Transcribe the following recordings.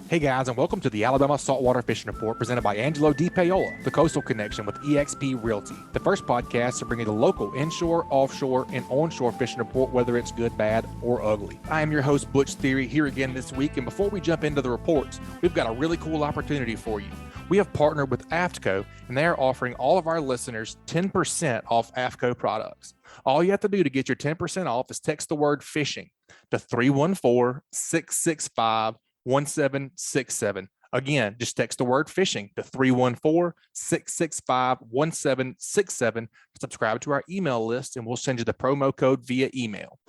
Hey guys, and welcome to the Alabama Saltwater Fishing Report presented by Angelo Depaola, the Coastal Connection with eXp Realty. The first podcast to bring you the local inshore, offshore, and onshore fishing report, whether it's good, bad, or ugly. I am your host, Butch Theory, here again this week, and before we jump into the reports, we've got a really cool opportunity for you. We have partnered with AFTCO, and they are offering all of our listeners 10% off AFTCO products. All you have to do to get your 10% off is text the word fishing to 314-665-1767. Again, just text the word fishing to 314-665-1767. Subscribe to our email list, and we'll send you the promo code via email.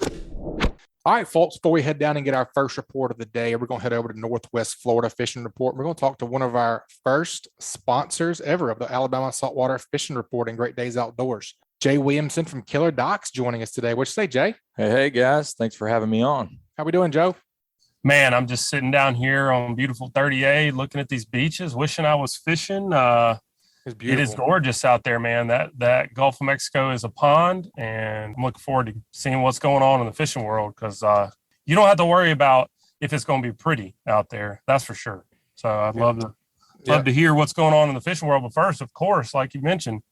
All right, folks, before we head down and get our first report of the day, we're going to head over to Northwest Florida Fishing Report. We're going to talk to one of our first sponsors ever of the Alabama Saltwater Fishing Report and Great Days Outdoors. Jay Williamson from KillerDock's joining us today. What'd you say, Jay? Hey, guys. Thanks for having me on. How we doing, Joe? Man, I'm just sitting down here on beautiful 30A looking at these beaches, wishing I was fishing. It is gorgeous out there, man. That Gulf of Mexico is a pond, and I'm looking forward to seeing what's going on in the fishing world because you don't have to worry about if it's going to be pretty out there. That's for sure. So I'd love to hear what's going on in the fishing world. But first, of course, like you mentioned,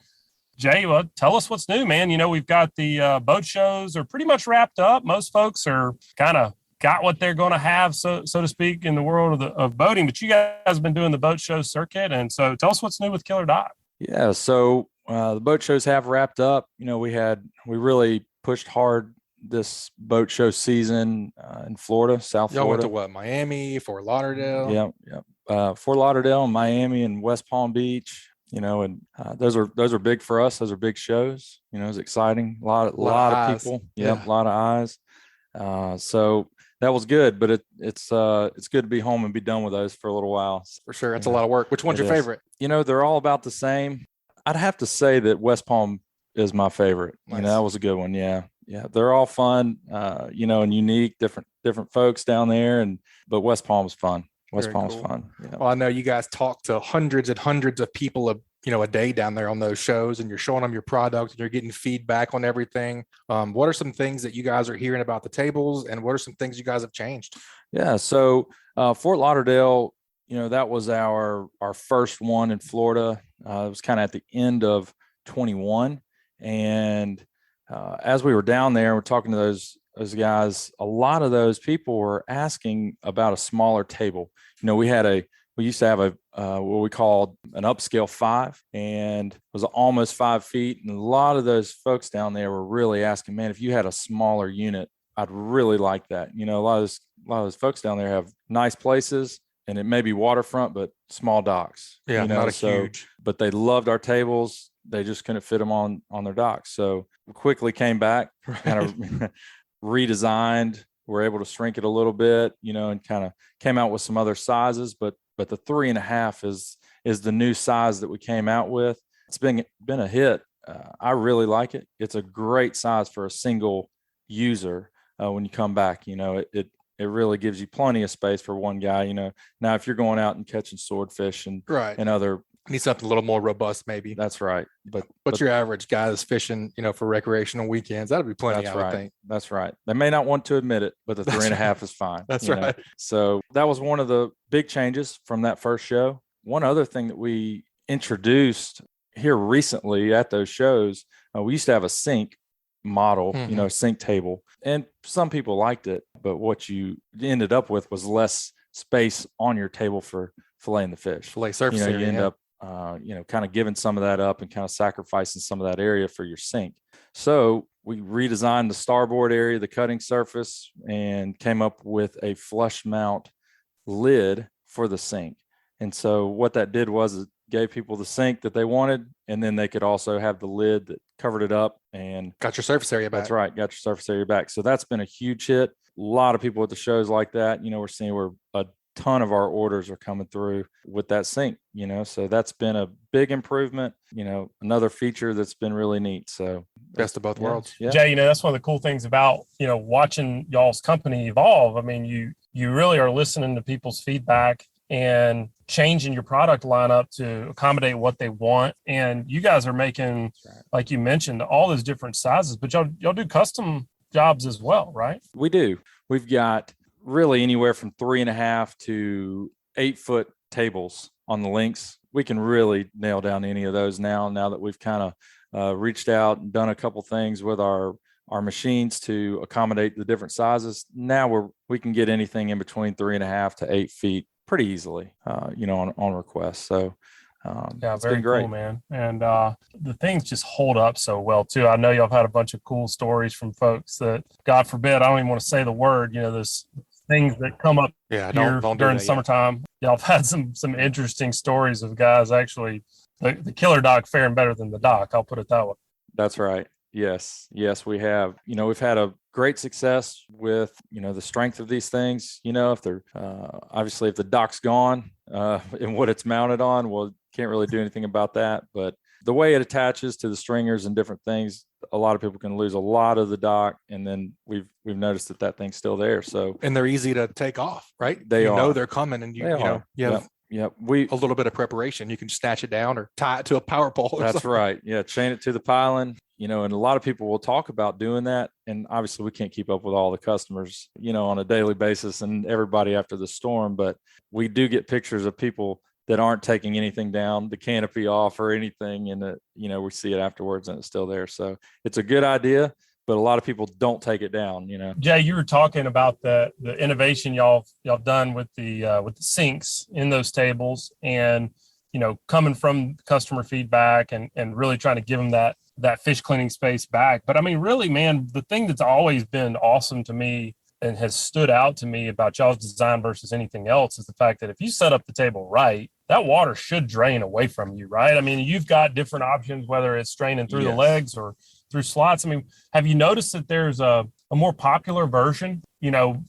Jay, tell us what's new, man. You know, we've got the boat shows are pretty much wrapped up. Most folks are kind of got what they're going to have, so to speak, in the world of boating. But you guys have been doing the boat show circuit. And so tell us what's new with KillerDock. Yeah. So the boat shows have wrapped up. You know, we really pushed hard this boat show season in Florida, South Florida. Y'all went to what? Miami, Fort Lauderdale? Yeah. Fort Lauderdale, Miami, and West Palm Beach. You know, and those are big for us. Those are big shows. You know, it's exciting. A lot of people. Yeah, a lot of eyes. So that was good, but it's good to be home and be done with those for a little while. For sure. It's a lot of work. Which one's your favorite? You know, they're all about the same. I'd have to say that West Palm is my favorite. Nice. You know, that was a good one. Yeah. They're all fun, you know, and unique, different folks down there. But West Palm's fun. West Palm's fun. Yeah. Well, I know you guys talk to hundreds and hundreds of people a day down there on those shows, and you're showing them your product and you're getting feedback on everything. What are some things that you guys are hearing about the tables, and what are some things you guys have changed? Yeah. So Fort Lauderdale, you know, that was our first one in Florida. It was kind of at the end of 21. And as we were down there, we're talking to those guys, a lot of those people were asking about a smaller table. You know, we used to have what we called an upscale 5, and it was almost 5 feet. And a lot of those folks down there were really asking, man, if you had a smaller unit, I'd really like that. You know, a lot of those folks down there have nice places, and it may be waterfront, but small docks. Yeah, you know, not huge. But they loved our tables. They just couldn't fit them on their docks. So we quickly came back, kind of redesigned. We're able to shrink it a little bit, you know, and kind of came out with some other sizes, but the 3.5 is the new size that we came out with. It's been a hit. I really like it. It's a great size for a single user. When you come back, you know, it really gives you plenty of space for one guy. You know, now if you're going out and catching swordfish and other. Need something a little more robust, maybe. That's right. But your average guy that's fishing, you know, for recreational weekends, that'll be plenty. I would think. That's right. They may not want to admit it, but the 3.5 is fine. That's right. Know? So that was one of the big changes from that first show. One other thing that we introduced here recently at those shows, we used to have a sink model, you know, sink table, and some people liked it, but what you ended up with was less space on your table for filleting the fish. Fillet surface area. You end up kind of giving some of that up and kind of sacrificing some of that area for your sink. So we redesigned the starboard area, the cutting surface, and came up with a flush mount lid for the sink. And so what that did was it gave people the sink that they wanted, and then they could also have the lid that covered it up and got your surface area back. That's right. Got your surface area back. So that's been a huge hit. A lot of people at the shows like that. You know, we're seeing where a ton of our orders are coming through with that sink, you know, so that's been a big improvement, you know, another feature that's been really neat. So best of both worlds. Yeah. Jay, you know, that's one of the cool things about, you know, watching y'all's company evolve. I mean, you really are listening to people's feedback and changing your product lineup to accommodate what they want. And you guys are making, like you mentioned, all those different sizes, but y'all do custom jobs as well, right? We do. We've got really anywhere from 3.5 to 8-foot tables on the links. We can really nail down any of those now that we've kind of reached out and done a couple things with our machines to accommodate the different sizes. Now we can get anything in between 3.5 to 8 feet pretty easily, on request. So it's very been great, cool, man. And the things just hold up so well too. I know y'all have had a bunch of cool stories from folks that, God forbid, I don't even want to say the word, those things that come up don't during the summertime. Y'all have had some interesting stories of guys actually, the KillerDock faring better than the dock. I'll put it that way. That's right. Yes, we have. We've had a great success with, the strength of these things. If they're obviously, if the dock's gone and what it's mounted on, well, can't really do anything about that. But the way it attaches to the stringers and different things, a lot of people can lose a lot of the dock, and then we've noticed that thing's still there. So, and they're easy to take off, right? They know they're coming, and you have a little bit of preparation. You can snatch it down or tie it to a power pole. That's right. Yeah, chain it to the piling. And a lot of people will talk about doing that. And obviously we can't keep up with all the customers, on a daily basis and everybody after the storm. But we do get pictures of people that aren't taking anything down, the canopy off or anything. And, we see it afterwards and it's still there. So it's a good idea, but a lot of people don't take it down, Jay, you were talking about the innovation y'all done with the sinks in those tables and, coming from customer feedback and really trying to give them that fish cleaning space back. But I mean, really, man, the thing that's always been awesome to me and has stood out to me about y'all's design versus anything else is the fact that if you set up the table right, that water should drain away from you, right? I mean, you've got different options, whether it's draining through the legs or through slots. I mean, have you noticed that there's a more popular version,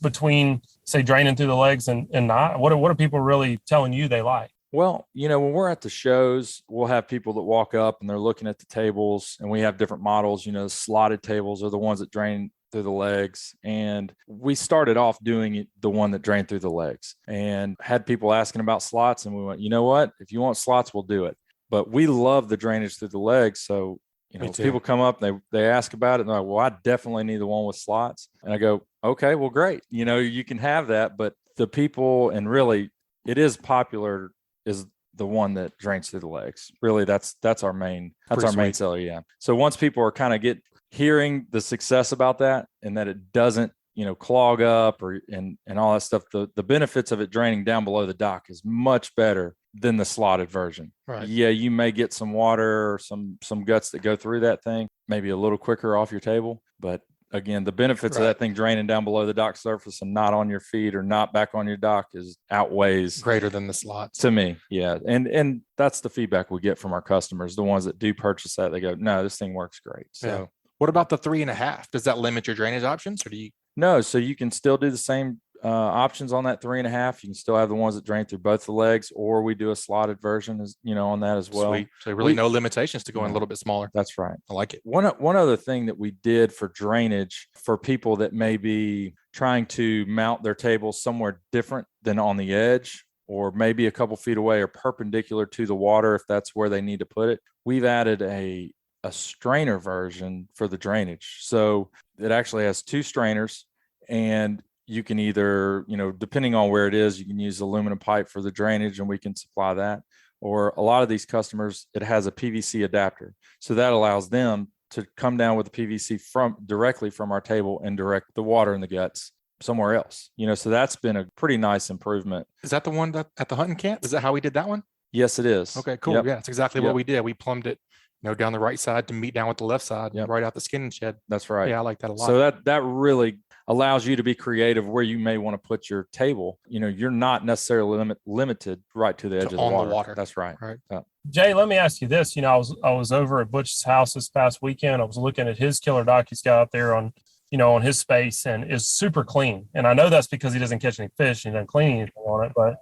between, say, draining through the legs and not? What are people really telling you they like? Well, when we're at the shows, we'll have people that walk up and they're looking at the tables, and we have different models. The slotted tables are the ones that drain through the legs. And we started off doing the one that drained through the legs and had people asking about slots. And we went, you know what? If you want slots, we'll do it. But we love the drainage through the legs. So, people come up and they ask about it and they're like, well, I definitely need the one with slots. And I go, okay, well, great. You can have that. But the people, and really it is popular, is the one that drains through the legs. Really, that's our main seller. Yeah. So once people are kind of hearing the success about that and that it doesn't, clog up and all that stuff, the benefits of it draining down below the dock is much better than the slotted version. Right. Yeah, you may get some water or some guts that go through that thing, maybe a little quicker off your table, but again, the benefits of that thing draining down below the dock surface and not on your feet or not back on your dock outweighs greater than the slots to me. Yeah. And that's the feedback we get from our customers. The ones that do purchase that, they go, no, this thing works great. So what about the 3.5? Does that limit your drainage options, or do you? No. So you can still do the same options on that 3.5. You can still have the ones that drain through both the legs, or we do a slotted version on that as well. Sweet. So really no limitations to going a little bit smaller. That's right. I like it. One other thing that we did for drainage for people that may be trying to mount their table somewhere different than on the edge, or maybe a couple feet away or perpendicular to the water, if that's where they need to put it, we've added a strainer version for the drainage. So it actually has 2 strainers, and you can either, depending on where it is, you can use aluminum pipe for the drainage and we can supply that. Or a lot of these customers, it has a PVC adapter. So that allows them to come down with the PVC directly from our table and direct the water in the guts somewhere else. So that's been a pretty nice improvement. Is that the one at the hunting camp? Is that how we did that one? Yes, it is. Okay, cool. Yep. Yeah, that's exactly what we did. We plumbed it, down the right side to meet down with the left side, right out the skinning shed. That's right. Yeah, I like that a lot. So that really allows you to be creative where you may want to put your table. You're not necessarily limited right to the edge of the water. That's right. Right. Jay, let me ask you this. I was over at Butch's house this past weekend. I was looking at his KillerDock he's got out there on his space, and is super clean. And I know that's because he doesn't catch any fish and he doesn't clean anything on it, but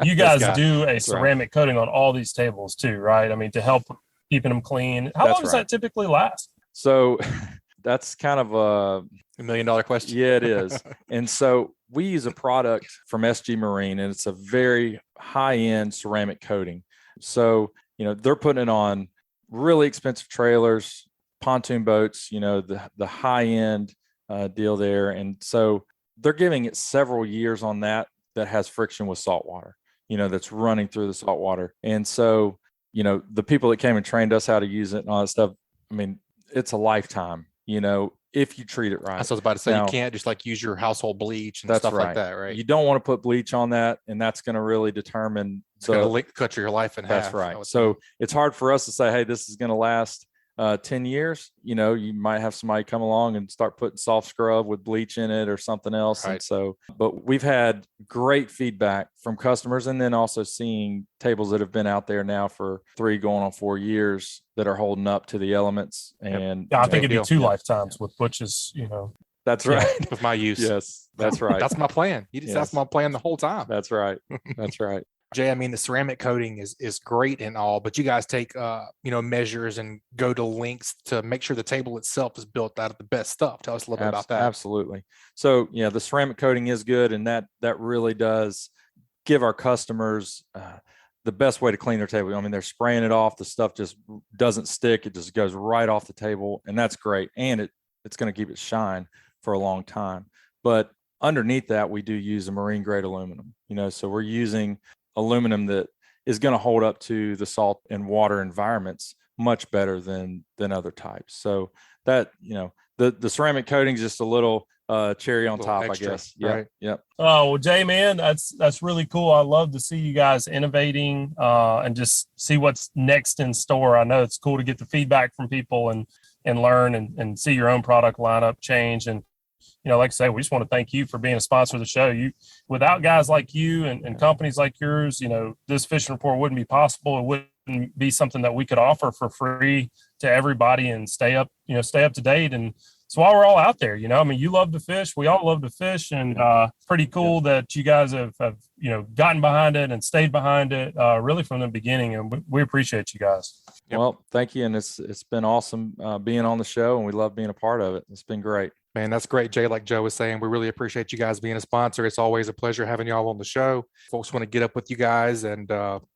you guys do a ceramic coating on all these tables too, right? I mean, to help keeping them clean. How long does that typically last? So that's kind of a $1 million question. Yeah, it is. And so we use a product from SG Marine, and it's a very high-end ceramic coating. So, they're putting it on really expensive trailers, pontoon boats, the high-end deal there. And so they're giving it several years on that that has friction with salt water, that's running through the salt water. And so, the people that came and trained us how to use it and all that stuff, I mean, it's a lifetime, if you treat it right. I was about to say, now, you can't just like use your household bleach and that's stuff right. like that, right? You don't want to put bleach on that, and that's going to really determine. It's going to cut your life in half. That's right. So it's hard for us to say, hey, this is going to last 10 years. You might have somebody come along and start putting soft scrub with bleach in it or something else. Right. And so, but we've had great feedback from customers, and then also seeing tables that have been out there now for 3 going on 4 years that are holding up to the elements. And I think it'd be 2 lifetimes with butches, That's right. With my use. Yes, that's right. That's my plan. That's my plan the whole time. That's right. That's right. Jay, I mean, the ceramic coating is great and all, but you guys take, measures and go to lengths to make sure the table itself is built out of the best stuff. Tell us a little bit about that. Absolutely. So, the ceramic coating is good, and that really does give our customers the best way to clean their table. I mean, they're spraying it off. The stuff just doesn't stick. It just goes right off the table, and that's great. And it's going to keep it shine for a long time. But underneath that, we do use a marine grade aluminum, so we're using aluminum that is going to hold up to the salt and water environments much better than other types. So that, the ceramic coating is just a little cherry on top, extra, I guess. Right. Yep. Oh, well, Jay, man, that's really cool. I love to see you guys innovating and just see what's next in store. I know it's cool to get the feedback from people and learn and see your own product lineup change. And like I say, we just want to thank you for being a sponsor of the show. Without guys like you and companies like yours, this fishing report wouldn't be possible. It wouldn't be something that we could offer for free to everybody and stay up to date. And so while we're all out there, you love to fish, we all love to fish, and pretty cool that you guys have gotten behind it and stayed behind it really from the beginning. And we appreciate you guys. Yep. Well, thank you. And it's been awesome being on the show, and we love being a part of it. It's been great. Man, that's great, Jay. Like Joe was saying, we really appreciate you guys being a sponsor. It's always a pleasure having y'all on the show. Folks want to get up with you guys and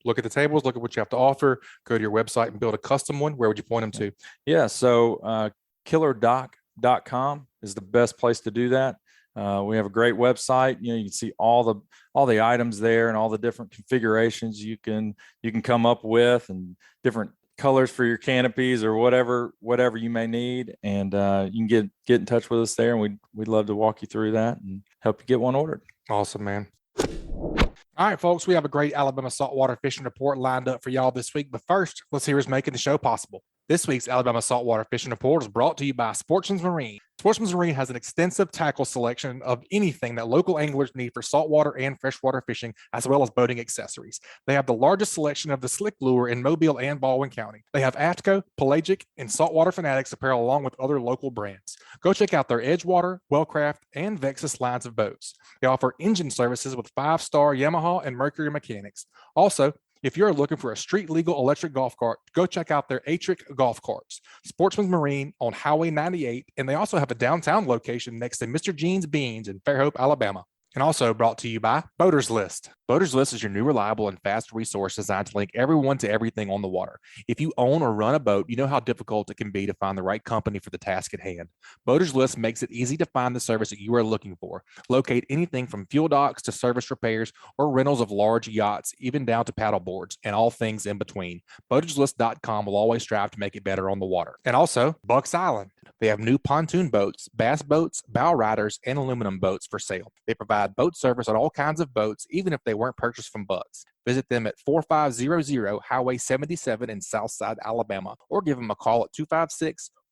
look at the tables, look at what you have to offer, go to your website and build a custom one. Where would you point them to? Yeah, so KillerDock.com is the best place to do that. We have a great website. You can see all the items there and all the different configurations you can come up with, and different colors for your canopies or whatever you may need. And you can get in touch with us there, and we'd love to walk you through that and help you get one ordered. Awesome, man. All right, folks, we have a great Alabama saltwater fishing report lined up for y'all this week. But first, let's hear who's making the show possible. This week's Alabama Saltwater Fishing Report is brought to you by Sportsman's Marine. Sportsman's Marine has an extensive tackle selection of anything that local anglers need for saltwater and freshwater fishing, as well as boating accessories. They have the largest selection of the slick lure in Mobile and Baldwin County. They have AFTCO, Pelagic, and Saltwater Fanatics apparel along with other local brands. Go check out their Edgewater, Wellcraft, and Vexus lines of boats. They offer engine services with 5-star Yamaha and Mercury mechanics. Also, if you're looking for a street-legal electric golf cart, go check out their Atric golf carts. Sportsman's Marine on Highway 98, and they also have a downtown location next to Mr. Jean's Beans in Fairhope, Alabama. And also brought to you by Boaters List. Boaters List is your new reliable and fast resource designed to link everyone to everything on the water. If you own or run a boat, you know how difficult it can be to find the right company for the task at hand. Boaters List makes it easy to find the service that you are looking for. Locate anything from fuel docks to service repairs or rentals of large yachts, even down to paddle boards and all things in between. BoatersList.com will always strive to make it better on the water. And also, Bucks Island. They have new pontoon boats, bass boats, bow riders, and aluminum boats for sale. They provide boat service on all kinds of boats, even if they weren't purchased from Bucks. Visit them at 4500 Highway 77 in Southside, Alabama, or give them a call at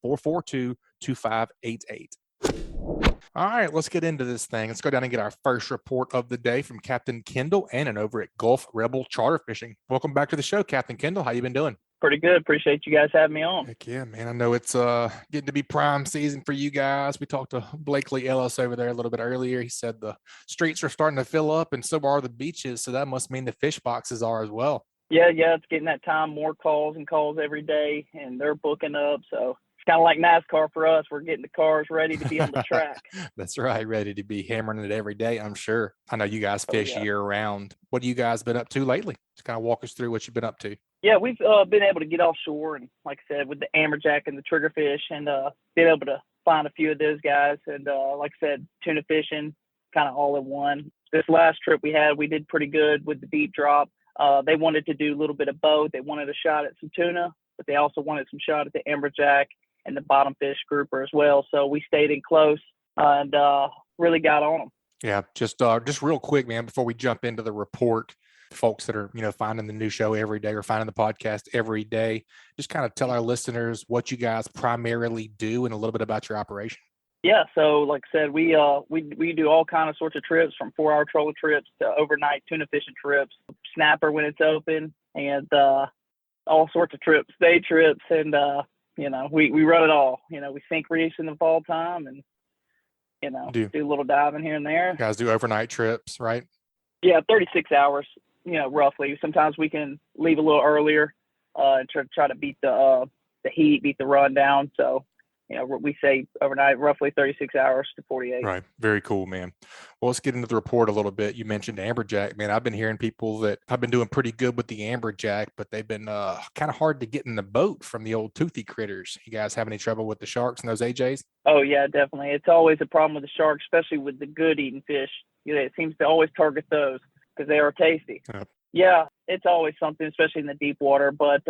256-442-2588. All right, let's get into this thing. Let's go down and get our first report of the day from Captain Kendall Annan over at Gulf Rebel Charter Fishing. Welcome back to the show, Captain Kendall. How you been doing? Pretty good. Appreciate you guys having me on. Heck yeah, man. I know it's getting to be prime season for you guys. We talked to Blakely Ellis over there a little bit earlier. He said the streets are starting to fill up, and so are the beaches. So that must mean the fish boxes are as well. Yeah, it's getting that time. More calls every day, and they're booking up. So it's kind of like NASCAR for us. We're getting the cars ready to be on the track. That's right. Ready to be hammering it every day, I'm sure. I know you guys fish year round. What have you guys been up to lately? Just kind of walk us through what you've been up to. Yeah, we've been able to get offshore, and like I said, with the amberjack and the triggerfish, and been able to find a few of those guys. And like I said, tuna fishing, kind of all in one. this last trip we had, we did pretty good with the deep drop. They wanted to do a little bit of both. They wanted a shot at some tuna, but they also wanted some shot at the amberjack and the bottom fish grouper as well. So we stayed in close and really got on them. Yeah, just real quick, man, before we jump into the report, folks that are, finding the new show every day or finding the podcast every day, just kind of tell our listeners what you guys primarily do and a little bit about your operation. Yeah, so like I said, we do all kind of sorts of trips, from 4-hour trolling trips to overnight tuna fishing trips, snapper when it's open, and all sorts of trips, day trips, and we run it all. We sink reefs in the fall time, and do a little diving here and there. You guys do overnight trips, right? Yeah, 36 hours, roughly. Sometimes we can leave a little earlier and try to beat the heat, beat the run down. So, we say overnight, roughly 36 hours to 48. Right. Very cool, man. Well, let's get into the report a little bit. You mentioned amberjack, man. I've been hearing people that have been doing pretty good with the amberjack, but they've been kind of hard to get in the boat from the old toothy critters. You guys have any trouble with the sharks and those AJs? Oh, yeah, definitely. It's always a problem with the sharks, especially with the good eating fish. It seems to always target those because they are tasty. Yep. Yeah, it's always something, especially in the deep water. But,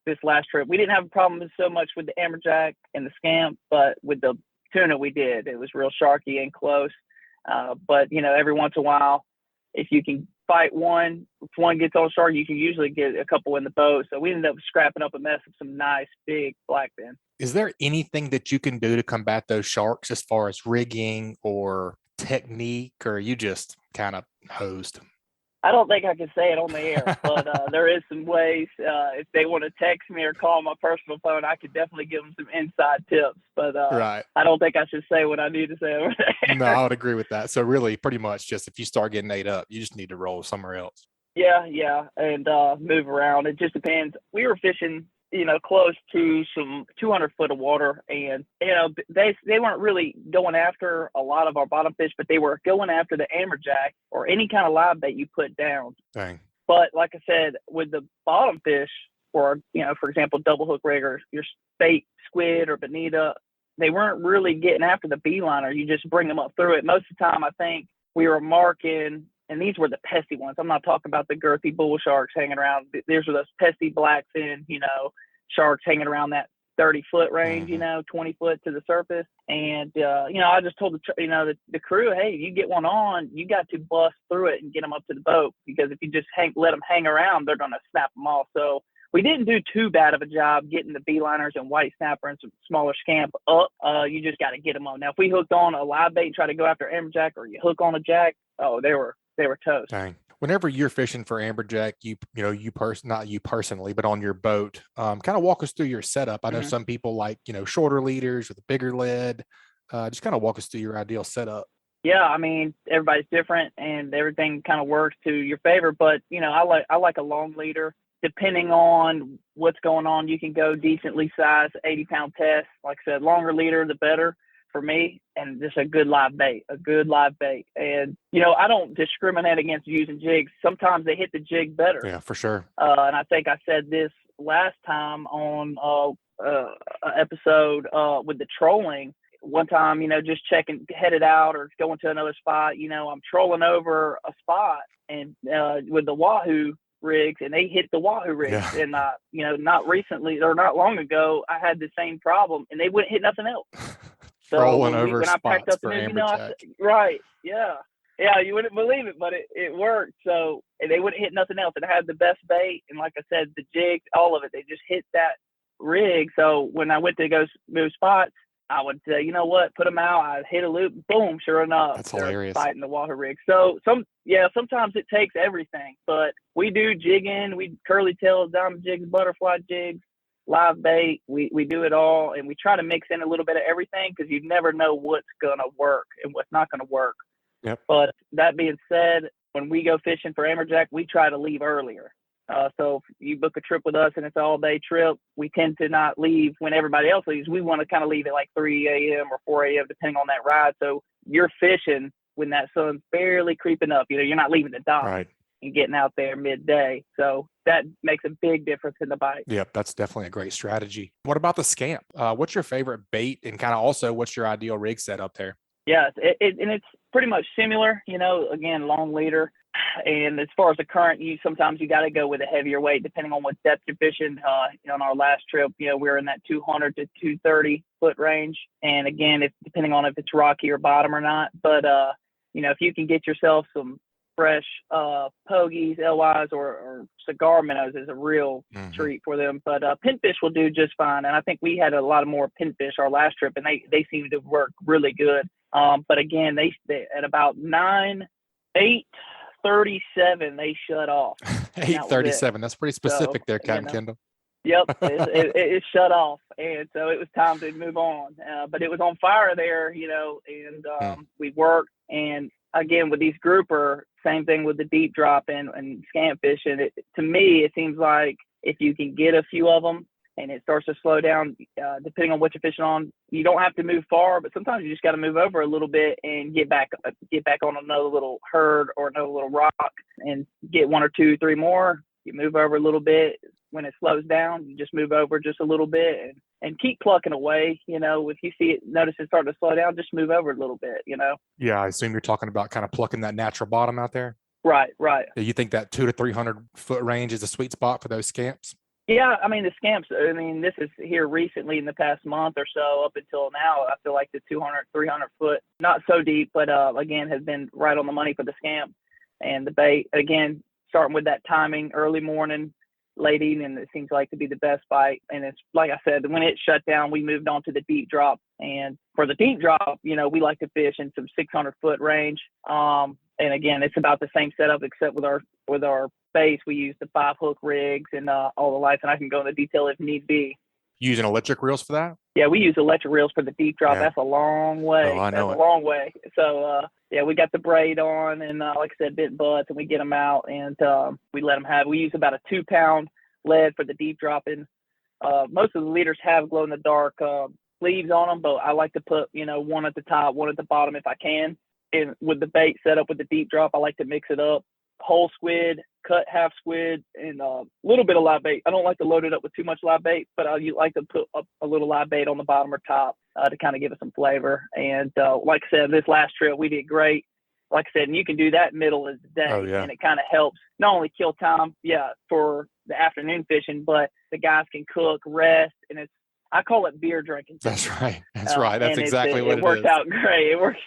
this last trip, we didn't have a problem so much with the amberjack and the scamp, but with the tuna we did. It was real sharky and close. But, every once in a while, if you can fight one, if one gets on shark, you can usually get a couple in the boat. So we ended up scrapping up a mess of some nice big blackfin. Is there anything that you can do to combat those sharks as far as rigging or technique, or are you just kind of hosed? I don't think I can say it on the air, but there is some ways. If they want to text me or call my personal phone, I could definitely give them some inside tips. But right. I don't think I should say what I need to say over there. No, I would agree with that. So really, pretty much just if you start getting ate up, you just need to roll somewhere else. Yeah, and move around. It just depends. We were fishing, close to some 200 foot of water, and they weren't really going after a lot of our bottom fish, but they were going after the amberjack or any kind of live bait you put down. Dang. But like I said, with the bottom fish, or for example, double hook rig or your spate, squid or bonita, they weren't really getting after the beeliner. You just bring them up through it. Most of the time, I think we were marking. And these were the pesky ones. I'm not talking about the girthy bull sharks hanging around. These are those pesky blackfin, sharks hanging around that 30-foot range, 20 foot to the surface. And, I just told the crew, hey, you get one on, you got to bust through it and get them up to the boat, because if you just let them hang around, they're going to snap them off. So we didn't do too bad of a job getting the beeliners and white snapper and some smaller scamp up. You just got to get them on. Now, if we hooked on a live bait and try to go after amberjack, or you hook on a jack, they were toast. Dang. Whenever you're fishing for amberjack, not you personally, but on your boat, kind of walk us through your setup. I know some people like, shorter leaders with a bigger lead. Just kind of walk us through your ideal setup. Yeah, I mean, everybody's different and everything kind of works to your favor, but I like a long leader. Depending on what's going on, you can go decently sized 80-pound test. Like I said, longer leader, the better for me, and just a good live bait. And, I don't discriminate against using jigs. Sometimes they hit the jig better. Yeah, for sure. And I think I said this last time on an episode with the trolling. One time, just headed out or going to another spot, I'm trolling over a spot and with the Wahoo rigs, and they hit the Wahoo rigs. Yeah. And, not recently or not long ago, I had the same problem, and they wouldn't hit nothing else. So when I packed up the news, right. Yeah. Yeah. You wouldn't believe it, but it worked. So they wouldn't hit nothing else. And I had the best bait. And like I said, the jigs, all of it, they just hit that rig. So when I went to go move spots, I would say, you know what, put them out. I'd hit a loop, boom, sure enough. That's hilarious. Fighting the Wahoo rig. So sometimes it takes everything, but we do jigging, we curly tails, diamond jigs, butterfly jigs, live bait. We do it all, and we try to mix in a little bit of everything, because you never know what's going to work and what's not going to work. Yep. But that being said, when we go fishing for amberjack, we try to leave earlier. So if you book a trip with us and it's an all-day trip, we tend to not leave when everybody else leaves. We want to kind of leave at like 3 a.m. or 4 a.m. depending on that ride. So you're fishing when that sun's barely creeping up. You're not leaving the dock. Right. And getting out there midday. So that makes a big difference in the bite. Yep, that's definitely a great strategy. What about the scamp? What's your favorite bait, and kind of also what's your ideal rig set up there? Yeah, and it's pretty much similar, again, long leader. And as far as the current, sometimes you got to go with a heavier weight depending on what depth you're fishing. On our last trip, we're in that 200 to 230 foot range. And again, depending on if it's rocky or bottom or not. But if you can get yourself some fresh pogies, LYs, or cigar minnows is a real treat for them. But pinfish will do just fine. And I think we had a lot of more pinfish our last trip, and they seem to work really good. But again, they at about 8:37 they shut off. 8:37. That's pretty specific there, Captain Kendall. Yep, it shut off, and so it was time to move on. But it was on fire there, and we worked. And again, with these grouper, same thing with the deep drop and scamp fishing. To me, it seems like if you can get a few of them and it starts to slow down, depending on what you're fishing on, you don't have to move far, but sometimes you just got to move over a little bit and get back on another little herd or another little rock and get 1 or 2, 3 more. You move over a little bit. When it slows down, you just move over just a little bit and keep plucking away. If you notice it starting to slow down, just move over a little bit, Yeah, I assume you're talking about kind of plucking that natural bottom out there. Right. You think that 200 to 300 foot range is a sweet spot for those scamps? Yeah, the scamps, this is here recently in the past month or so up until now. I feel like the 200, 300 foot, not so deep, but again, has been right on the money for the scamp. And the bait, again, starting with that timing, early morning, late evening, it seems like to be the best bite. And it's like I said, when it shut down, we moved on to the deep drop. And for the deep drop, we like to fish in some 600 foot range. And again, it's about the same setup, except with our base, we use the 5 hook rigs and all the lights, and I can go into detail if need be. Using electric reels for that? Yeah, we use electric reels for the deep drop. Yeah. That's a long way. Oh, I know. That's a long way. So, we got the braid on and, like I said, bit butts, and we get them out and we let them have. We use about a 2-pound lead for the deep dropping. Most of the leaders have glow in the dark sleeves on them, but I like to put, one at the top, one at the bottom if I can. And with the bait set up with the deep drop, I like to mix it up. Whole squid, cut half squid, and a little bit of live bait. I don't like to load it up with too much live bait, but I like to put up a little live bait on the bottom or top to kind of give it some flavor. And like I said, this last trip, we did great. Like I said, and you can do that middle of the day, and it kind of helps not only kill time, for the afternoon fishing, but the guys can cook, rest, and I call it beer drinking. That's right. That's right. That's exactly what it is. It worked out great. It works.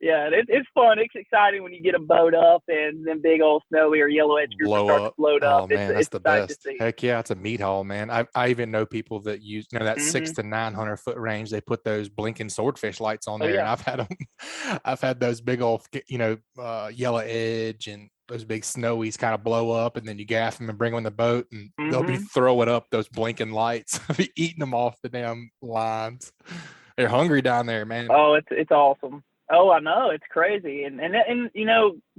Yeah, it's fun. It's exciting when you get a boat up and then big old snowy or yellow edge groups start to float up. Oh man, that's the best. Heck yeah, it's a meat haul, man. I even know people that use that 600 to 900 foot range. They put those blinking swordfish lights on there, and I've had those big old yellow edge and those big snowies kind of blow up, and then you gaff them and bring them in the boat, and they'll be throwing up those blinking lights, be eating them off the damn lines. They're hungry down there, man. Oh, it's awesome. Oh, I know, it's crazy, and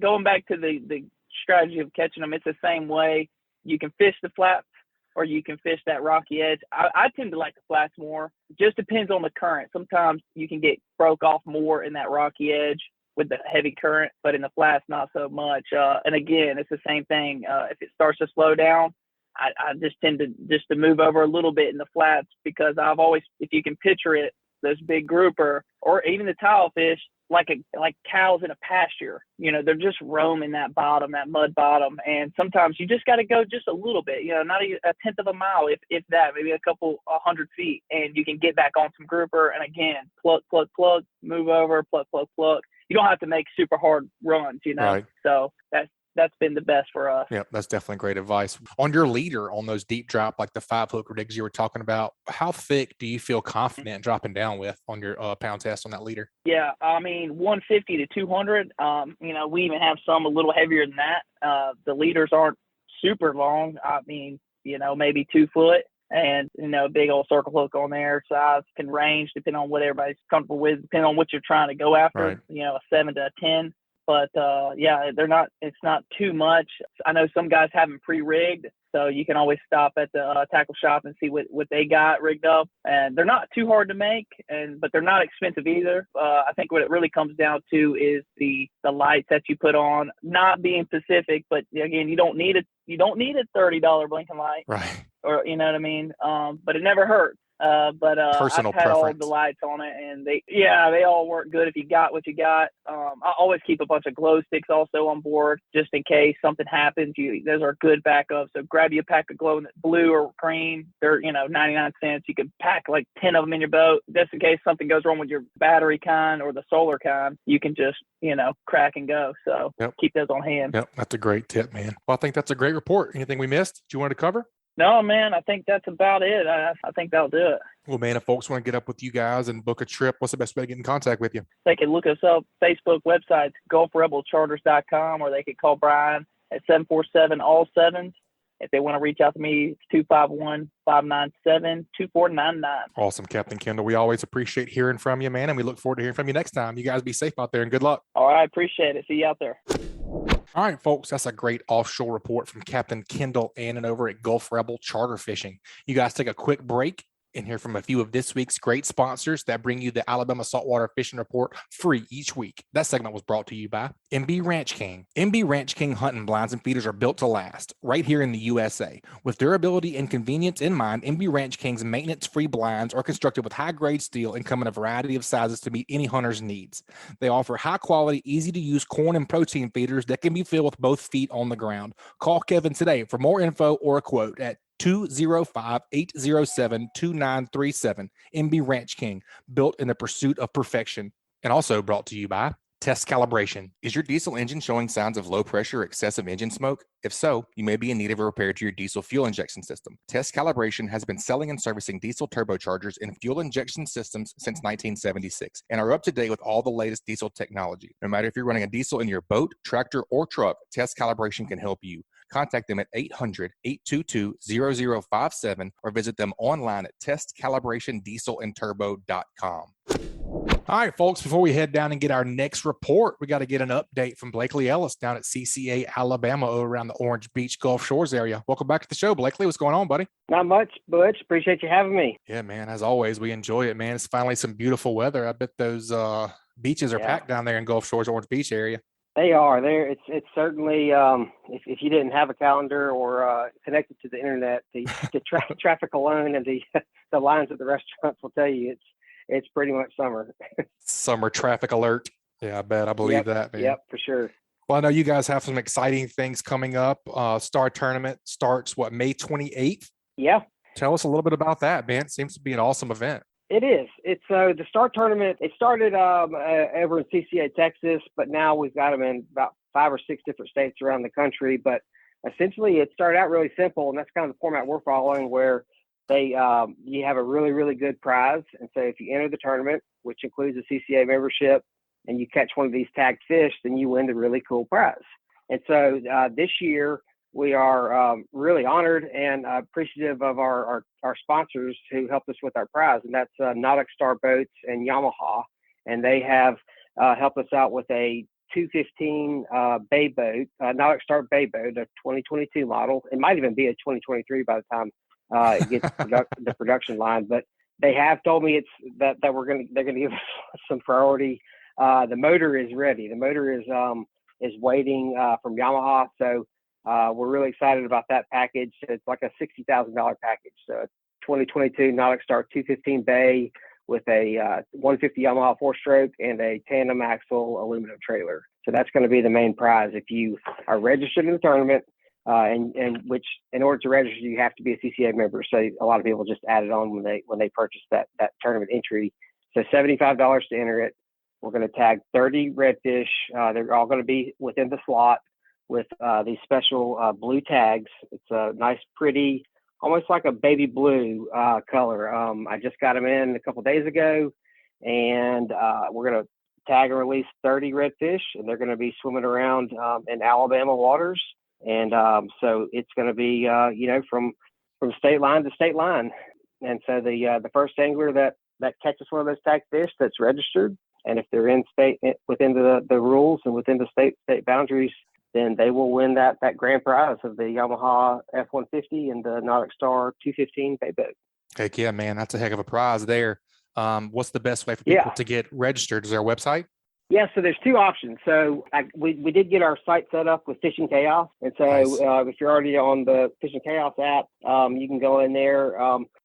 going back to the strategy of catching them, it's the same way. You can fish the flats, or you can fish that rocky edge. I tend to like the flats more. It just depends on the current. Sometimes you can get broke off more in that rocky edge with the heavy current, but in the flats, not so much. And again, it's the same thing. If it starts to slow down, I just tend to move over a little bit in the flats, because I've always, if you can picture it, those big grouper or even the tile fish, like cows in a pasture, they're just roaming that mud bottom. And sometimes you just got to go just a little bit, not a tenth of a mile, if that, maybe a couple 100 feet, and you can get back on some grouper. And again, plug, move over, plug. You don't have to make super hard runs, Right. So that's been the best for us. Yeah, that's definitely great advice. On your leader, on those deep drop, like the 5 hook rigs you were talking about, how thick do you feel confident dropping down with on your pound test on that leader? Yeah, 150 to 200. We even have some a little heavier than that. The leaders aren't super long. Maybe 2 foot. And, big old circle hook on there. Size can range depending on what everybody's comfortable with, depending on what you're trying to go after, right. A 7 to a 10. But, it's not too much. I know some guys have them pre-rigged, so you can always stop at the tackle shop and see what they got rigged up. And they're not too hard to make, but they're not expensive either. I think what it really comes down to is the lights that you put on, not being specific, but again, you don't need a $30 blinking light. Right. Or, you know what I mean? But it never hurts. But Personal I've had all preference. the lights on it, and they all work good if you got what you got. I always keep a bunch of glow sticks also on board just in case something happens. Those are good backups. So grab you a pack of glow blue or green. They're 99 cents. You can pack like 10 of them in your boat just in case something goes wrong with your battery kind or the solar kind. You can just crack and go. So Keep those on hand. Yep, that's a great tip, man. Well, I think that's a great report. Anything we missed that you wanted to cover? No, man, I think that's about it. I think that'll do it. Well, man, if folks want to get up with you guys and book a trip, what's the best way to get in contact with you? They can look us up, Facebook website, GulfRebelCharters.com, or they could call Brian at 747-ALL-7s. If they want to reach out to me, it's 251-597-2499. Awesome, Captain Kendall. We always appreciate hearing from you, man, and we look forward to hearing from you next time. You guys be safe out there, and good luck. All right, appreciate it. See you out there. All right, folks, that's a great offshore report from Captain Kendall Annan over at Gulf Rebel Charter Fishing. You guys take a quick break and hear from a few of this week's great sponsors that bring you the Alabama Saltwater Fishing Report free each week. That segment was brought to you by MB Ranch King. MB Ranch King hunting blinds and feeders are built to last right here in the USA. With durability and convenience in mind, MB Ranch King's maintenance-free blinds are constructed with high-grade steel and come in a variety of sizes to meet any hunter's needs. They offer high-quality, easy-to-use corn and protein feeders that can be filled with both feet on the ground. Call Kevin today for more info or a quote at 205-807-2937. MB Ranch King, built in the pursuit of perfection. And also brought to you by Test Calibration. Is your diesel engine showing signs of low pressure, excessive engine smoke? If so, you may be in need of a repair to your diesel fuel injection system. Test Calibration has been selling and servicing diesel turbochargers and fuel injection systems since 1976 and are up to date with all the latest diesel technology. No matter if you're running a diesel in your boat, tractor, or truck, Test Calibration can help you. Contact them at 800-822-0057 or visit them online at testcalibratindieselandturbo.com. All right, folks, before we head down and get our next report, we got to get an update from Blakely Ellis down at CCA Alabama over around the Orange Beach Gulf Shores area. Welcome back to the show, Blakely. What's going on, buddy? Not much, Butch. Appreciate you having me. Yeah, man. As always, we enjoy it, man. It's finally some beautiful weather. I bet those beaches are packed down there in Gulf Shores, Orange Beach area. They are there. It's certainly if you didn't have a calendar or connected to the internet, the traffic alone and the lines at the restaurants will tell you it's pretty much summer. Summer traffic alert. Yeah, I bet. I believe that, man. Yep, for sure. Well, I know you guys have some exciting things coming up. Star Tournament starts, May 28th? Yeah. Tell us a little bit about that, man. It seems to be an awesome event. It is. It's the Star Tournament. It started over in CCA, Texas, but now we've got them in about 5 or 6 different states around the country. But essentially, it started out really simple, and that's kind of the format we're following, where you have a really, really good prize. And so if you enter the tournament, which includes a CCA membership, and you catch one of these tagged fish, then you win the really cool prize. And so this year, we are really honored and appreciative of our sponsors who helped us with our prize, and that's Nautic Star Boats and Yamaha. And they have helped us out with a 215 bay boat, Nautic Star bay boat, a 2022 model. It might even be a 2023 by the time it gets the production line. But they have told me they're going to give us some priority. The motor is ready. The motor is waiting from Yamaha. So we're really excited about that package. It's like a $60,000 package. So 2022 Nautic Star 215 bay with a 150 Yamaha 4-stroke and a tandem axle aluminum trailer. So that's going to be the main prize if you are registered in the tournament. And which, in order to register, you have to be a CCA member. So a lot of people just add it on when they purchase that tournament entry. So $75 to enter it. We're going to tag 30 redfish. They're all going to be within the slot with these special blue tags. It's a nice, pretty, almost like a baby blue color. I just got them in a couple days ago, and we're going to tag and release 30 redfish, and they're going to be swimming around in Alabama waters. And so it's going to be, from state line to state line. And so the first angler that catches one of those tagged fish that's registered, and if they're within the rules and within the state boundaries, then they will win that grand prize of the Yamaha F-150 and the Nautic Star 215 bay boat. Heck yeah, man. That's a heck of a prize there. What's the best way for people to get registered? Is there a website? Yeah, so there's two options. So we did get our site set up with Fishing Chaos. And so Nice. If you're already on the Fishing Chaos app, you can go in there.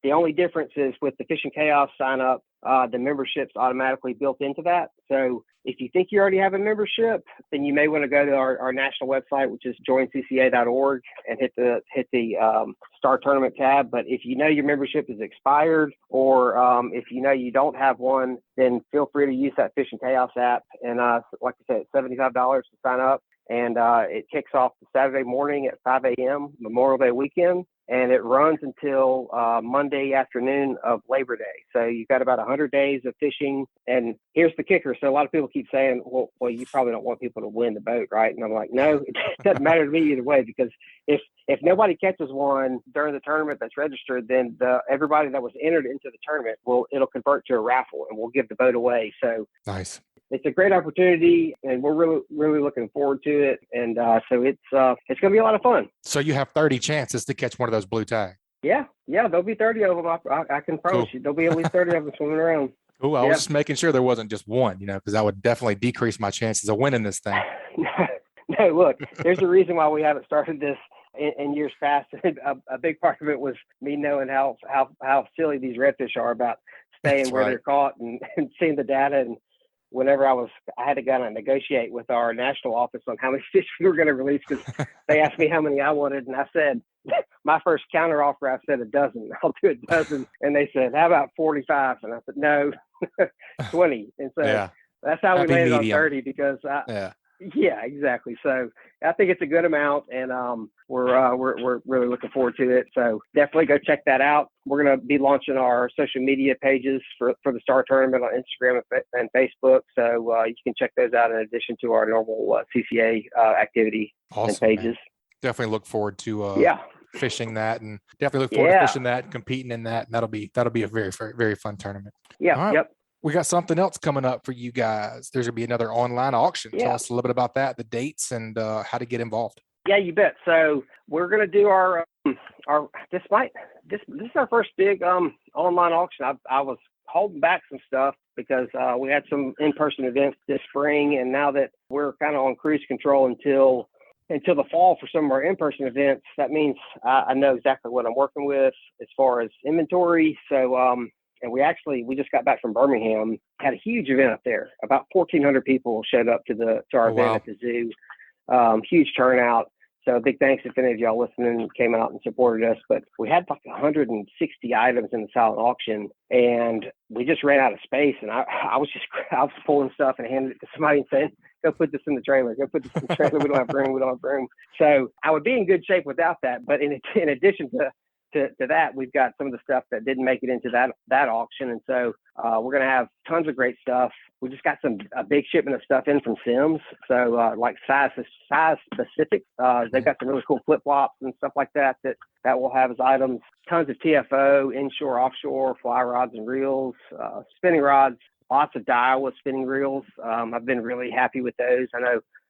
The only difference is with the Fishing Chaos sign up, the membership's automatically built into that. So if you think you already have a membership, then you may want to go to our national website, which is joincca.org, and hit the Star Tournament tab. But if you know your membership is expired, or if you know you don't have one, then feel free to use that Fishing Chaos app. And like I said, it's $75 to sign up. And it kicks off Saturday morning at 5 a.m., Memorial Day weekend. And it runs until Monday afternoon of Labor Day. So you've got about 100 days of fishing. And here's the kicker. So a lot of people keep saying, well, you probably don't want people to win the boat, right? And I'm like, no, it doesn't matter to me either way, because if nobody catches one during the tournament that's registered, then everybody that was entered into the tournament it'll convert to a raffle, and we'll give the boat away. So Nice. It's a great opportunity, and we're really, really looking forward to it. And so it's going to be a lot of fun. So you have 30 chances to catch one of those blue tags. Yeah, there'll be 30 of them. I can promise you, there'll be at least 30 of them swimming around. Cool. I was just making sure there wasn't just one, because that would definitely decrease my chances of winning this thing. No, look, there's a reason why we haven't started this in years past. A big part of it was me knowing how silly these redfish are about staying where they're caught and seeing the data. And whenever I had to kind of negotiate with our national office on how many fish we were going to release, because they asked me how many I wanted, and I said, my first counter offer, I said 12. I'll do 12. And they said, how about 45? And I said, no, 20. And so that's how we landed on 30, because yeah, exactly. So I think it's a good amount, and we're really looking forward to it. So definitely go check that out. We're going to be launching our social media pages for the Star Tournament on Instagram and Facebook. So you can check those out in addition to our normal CCA activity and pages. Man. Definitely look forward to fishing that, and definitely look forward to fishing that and competing in that. And that'll be a very, very, very fun tournament. Yeah. Right. Yep. We got something else coming up for you guys. There's going to be another online auction. Tell us a little bit about that, the dates, and how to get involved. Yeah, you bet. So we're going to do our this is our first big online auction. I was holding back some stuff because we had some in-person events this spring, and now that we're kind of on cruise control until the fall for some of our in-person events, that means I know exactly what I'm working with as far as inventory. So and we just got back from Birmingham, had a huge event up there. About 1,400 people showed up to our event at the zoo. Huge turnout. So big thanks if any of y'all listening came out and supported us. But we had like 160 items in the silent auction, and we just ran out of space. And I was pulling stuff and handing it to somebody and saying, go put this in the trailer. Go put this in the trailer. We don't have room. We don't have room. So I would be in good shape without that. But in addition to that, we've got some of the stuff that didn't make it into that auction. And so we're going to have tons of great stuff. We just got a big shipment of stuff in from Sims. So like size specific, they've got some really cool flip flops and stuff like that will have as items. Tons of TFO, inshore, offshore, fly rods and reels, spinning rods, lots of Daiwa spinning reels. I've been really happy with those.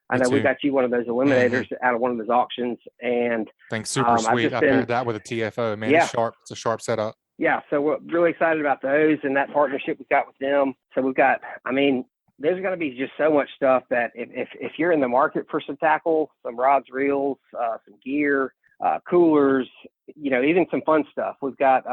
I know we got you one of those eliminators out of one of those auctions, and thanks, super sweet. I paired that with a TFO, man. It's sharp. It's a sharp setup. Yeah, so we're really excited about those and that partnership we've got with them. So we've got, there's going to be just so much stuff that if you're in the market for some tackle, some rods, reels, some gear, coolers, even some fun stuff. We've got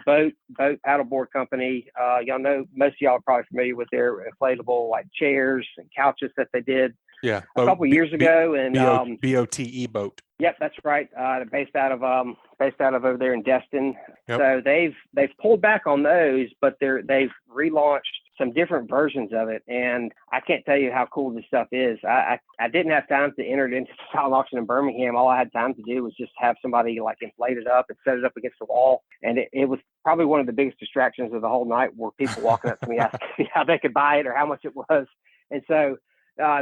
boat paddleboard company. Y'all know, most of y'all are probably familiar with their inflatable like chairs and couches that they did a couple years ago. And BOTE boat. Yep, that's right. Based out of over there in Destin. Yep. So they've pulled back on those, but they've relaunched some different versions of it, and I can't tell you how cool this stuff is. I didn't have time to enter it into the silent auction in Birmingham. All I had time to do was just have somebody like inflate it up and set it up against the wall, and it was probably one of the biggest distractions of the whole night were people walking up to me asking me how they could buy it or how much it was. And so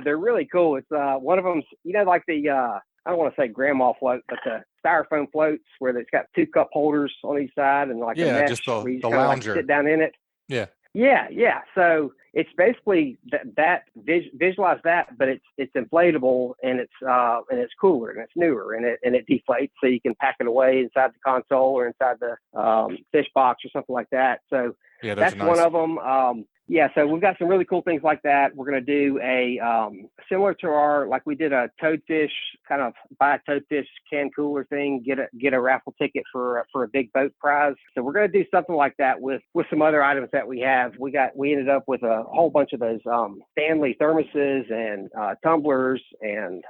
they're really cool. It's one of them's like the I don't want to say grandma float, but the styrofoam floats where it's got 2 cup holders on each side and like a mesh just where you the kind of lounger. like sit down in it. Yeah. Yeah. So it's basically visualize that, but it's inflatable and it's cooler and it's newer and it deflates, so you can pack it away inside the console or inside the fish box or something like that. So yeah, that's nice. one of them. Yeah, so we've got some really cool things like that. We're going to do a similar to like we did a toadfish, kind of buy a toadfish can cooler thing, get a raffle ticket for a big boat prize. So we're going to do something like that with some other items that we have. We ended up with a whole bunch of those Stanley thermoses and tumblers and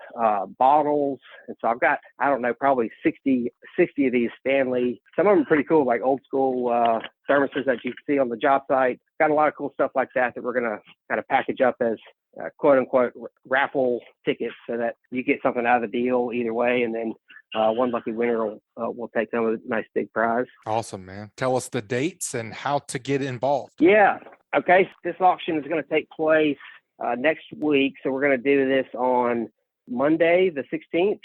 bottles. And so I've got, I don't know, probably 60 of these Stanley. Some of them are pretty cool, like old school thermoses that you can see on the job site. Got a lot of cool stuff like that we're going to kind of package up as quote unquote raffle tickets, so that you get something out of the deal either way. And then one lucky winner will take home a nice big prize. Awesome, man. Tell us the dates and how to get involved. Yeah. Okay. This auction is going to take place next week. So we're going to do this on Monday, the 16th.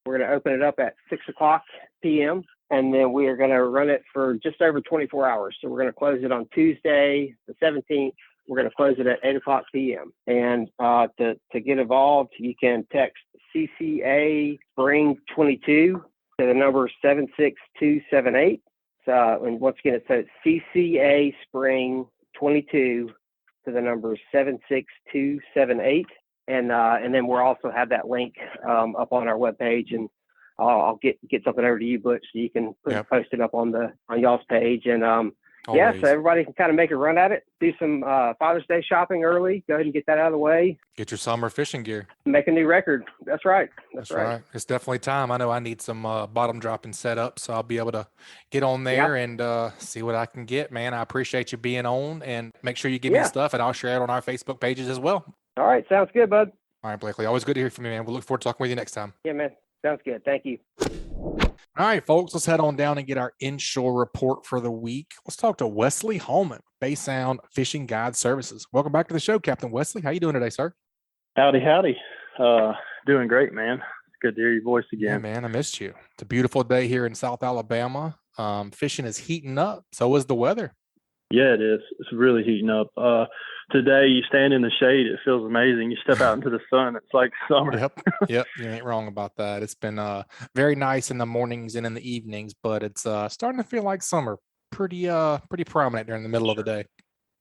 We're going to open it up at 6:00 p.m. And then we are going to run it for just over 24 hours. So we're going to close it on Tuesday, the 17th. We're going to close it at 8:00 p.m. And to get involved, you can text CCA Spring 22 to the number 76278. And once again, it's CCA Spring 22 to the number 76278. And then we'll also have that link up on our webpage, and I'll get something over to you, Butch, so you can post it up on y'all's page. And yeah, so everybody can kind of make a run at it. Do some Father's Day shopping early. Go ahead and get that out of the way. Get your summer fishing gear. Make a new record. That's right. That's right. It's definitely time. I know I need some bottom dropping set up, so I'll be able to get on there and see what I can get, man. I appreciate you being on, and make sure you give me stuff, and I'll share it on our Facebook pages as well. All right. Sounds good, bud. All right, Blakely. Always good to hear from you, man. We'll look forward to talking with you next time. Yeah, man. Sounds good. Thank you. All right, folks, let's head on down and get our inshore report for the week. Let's talk to Wesley Holman, Bay Sound Fishing Guide Services. Welcome back to the show, Captain Wesley. How you doing today, sir? Howdy. Doing great, man. It's good to hear your voice again. Yeah, man, I missed you. It's a beautiful day here in South Alabama. Fishing is heating up. So is the weather. Yeah, it is. It's really heating up. Today, you stand in the shade, it feels amazing. You step out into the sun, it's like summer. Yep. You ain't wrong about that. It's been very nice in the mornings and in the evenings, but it's starting to feel like summer. Pretty prominent during the middle of the day.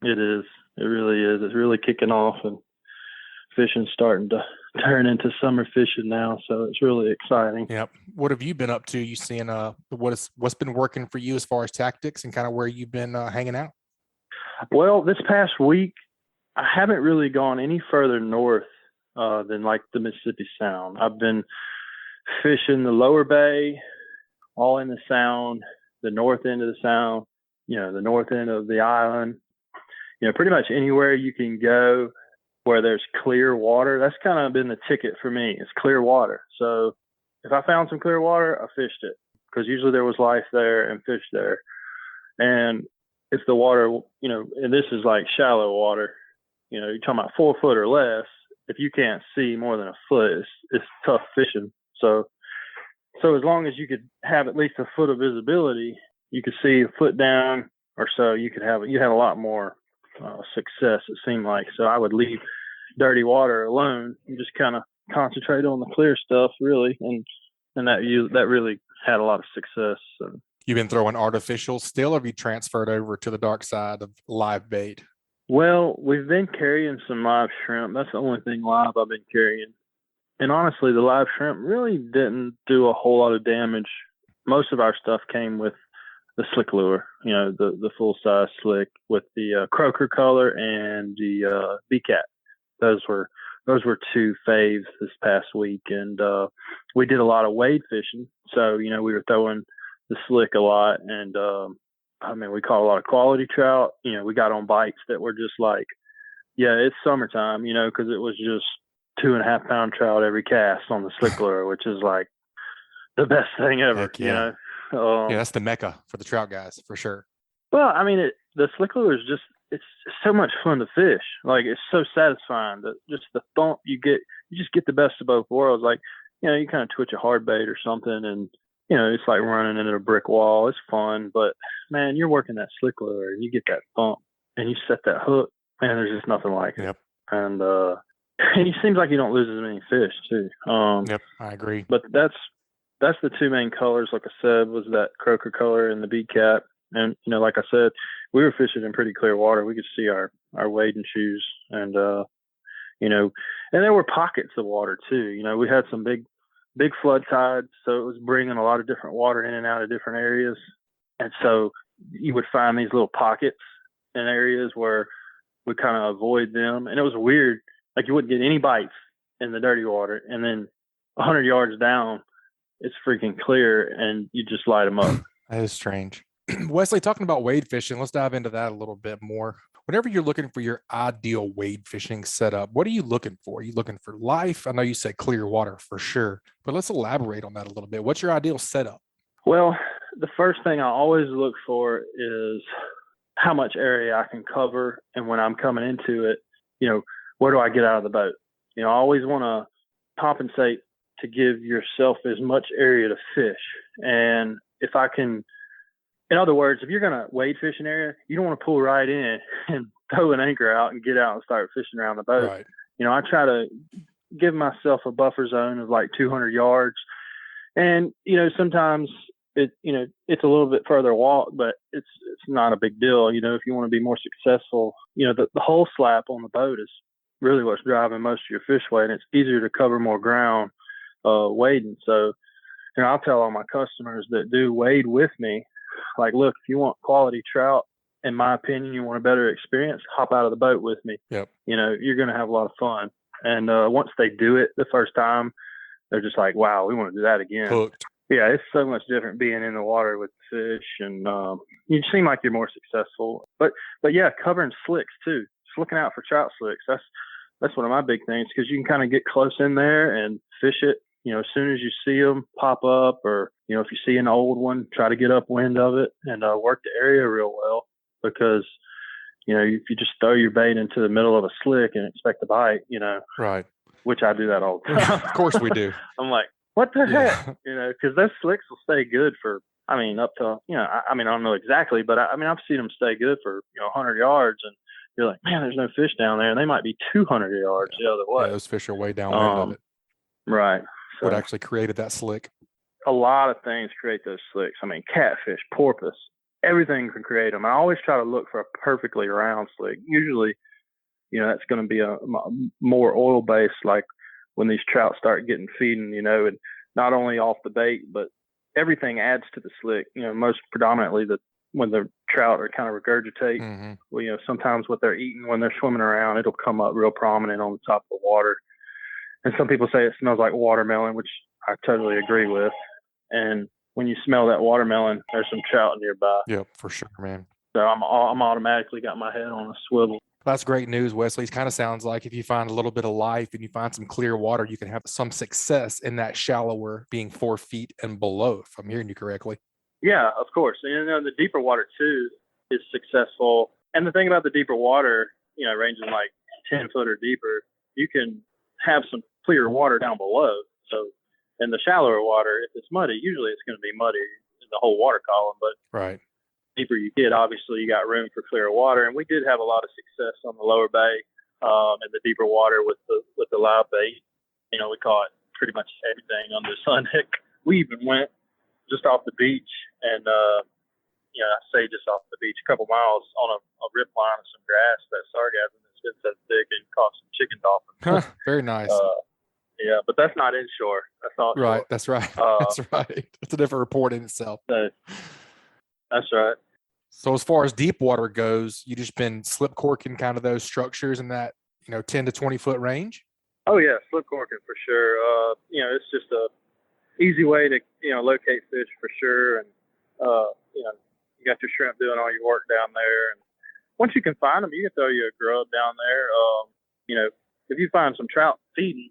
It is. It really is. It's really kicking off, and fishing's starting to turn into summer fishing now. So it's really exciting. Yep. What have you been up to? You seeing what's been working for you as far as tactics and kind of where you've been hanging out? Well, this past week, I haven't really gone any further north than like the Mississippi Sound. I've been fishing the lower bay, all in the Sound, the north end of the Sound, the north end of the island, pretty much anywhere you can go where there's clear water. That's kind of been the ticket for me. It's clear water. So if I found some clear water, I fished it, because usually there was life there and fish there. And if the water, and this is like shallow water, you're talking about 4 foot or less. If you can't see more than a foot, it's tough fishing. So as long as you could have at least a foot of visibility, you could see a foot down or so, you have a lot more success, it seemed like. So I would leave dirty water alone and just kind of concentrate on the clear stuff, really, and that really had a lot of success. So. You've been throwing artificial still, or have you transferred over to the dark side of live bait? Well, we've been carrying some live shrimp. That's the only thing live I've been carrying. And honestly, the live shrimp really didn't do a whole lot of damage. Most of our stuff came with the slick lure, the full-size slick with the croaker color and the B-cat. Those were 2 faves this past week. And we did a lot of wade fishing. So, we were throwing the slick a lot, and we caught a lot of quality trout. We got on bites that were just like, it's summertime, because it was just 2.5 pound trout every cast on the slick lure, which is like the best thing ever. Heck yeah. That's the mecca for the trout guys for sure. Well, the slick lure is it's so much fun to fish. Like, it's so satisfying that just the thump you just get the best of both worlds. Like, you kind of twitch a hard bait or something, and it's like running into a brick wall. It's fun, but man, you're working that slick lure and you get that thump and you set that hook man, there's just nothing like it. Yep. And it seems like you don't lose as many fish too. Yep, I agree. But that's the two main colors, like I said, was that croaker color and the bead cap. And, like I said, we were fishing in pretty clear water. We could see our wading shoes and, and there were pockets of water too. We had some big flood tides. So it was bringing a lot of different water in and out of different areas. And so you would find these little pockets in areas where we kind of avoid them. And it was weird. Like you wouldn't get any bites in the dirty water. And then 100 yards down, it's freaking clear and you just light them up. That is strange. Wesley, talking about wade fishing, let's dive into that a little bit more. Whenever you're looking for your ideal wade fishing setup, what are you looking for? Are you looking for life? I know you said clear water for sure, but let's elaborate on that a little bit. What's your ideal setup? Well, the first thing I always look for is how much area I can cover. And when I'm coming into it, where do I get out of the boat? I always want to compensate to give yourself as much area to fish. And if I can, in other words, if you're going to wade fish an area, you don't want to pull right in and throw an anchor out and get out and start fishing around the boat. Right. I try to give myself a buffer zone of like 200 yards. And, sometimes it's a little bit further walk, but it's not a big deal. If you want to be more successful, the hole slap on the boat is really what's driving most of your fish weight. And it's easier to cover more ground wading. So, I'll tell all my customers that do wade with me, like, look, if you want quality trout, in my opinion, you want a better experience, hop out of the boat with me. Yep. You're going to have a lot of fun. And once they do it the first time, they're just like, wow, we want to do that again. Hooked. Yeah, it's so much different being in the water with fish, and you seem like you're more successful. But yeah, covering slicks too. Just looking out for trout slicks. That's one of my big things, because you can kind of get close in there and fish it. As soon as you see them pop up, or if you see an old one, try to get upwind of it and work the area real well. Because if you just throw your bait into the middle of a slick and expect to bite, right, which I do that all the time. Of course we do. I'm like, what the heck? Because those slicks will stay good for, up to, I don't know exactly, but I've seen them stay good for, 100 yards, and you're like, man, there's no fish down there, and they might be 200 yards the other way. Yeah, those fish are way downwind of it. Right. So, what actually created that slick? A lot of things create those slicks. Catfish, porpoise, everything can create them. I always try to look for a perfectly round slick. Usually, that's going to be a more oil based, like when these trout start getting feeding, and not only off the bait, but everything adds to the slick. Most predominantly when the trout are kind of regurgitate. Mm-hmm. Well, sometimes what they're eating when they're swimming around, it'll come up real prominent on the top of the water. And some people say it smells like watermelon, which I totally agree with. And when you smell that watermelon, there's some trout nearby. Yep, for sure, man. So I'm automatically got my head on a swivel. That's great news, Wesley. It kind of sounds like if you find a little bit of life and you find some clear water, you can have some success in that shallower, being 4 feet and below, if I'm hearing you correctly. Yeah, of course. And the deeper water too is successful. And the thing about the deeper water, ranging like 10 foot or deeper, you can have some clear water down below. So in the shallower water, if it's muddy, usually it's going to be muddy in the whole water column. But right, deeper you get, obviously you got room for clear water. And we did have a lot of success on the lower bay in the deeper water with the live bait. We caught pretty much everything under the sun. Heck, we even went just off the beach and I say just off the beach, a couple miles on a rip line of some grass, that sargassum that's been so thick, and caught some chicken dolphins. Very nice. Yeah, but that's not inshore. That's offshore. Right. That's right. That's right. It's a different report in itself. So, that's right. So as far as deep water goes, you just been slip corking kind of those structures in that 10 to 20 foot range. Oh yeah, slip corking for sure. It's just a easy way to locate fish for sure, and you got your shrimp doing all your work down there. And once you can find them, you can throw you a grub down there. If you find some trout feeding,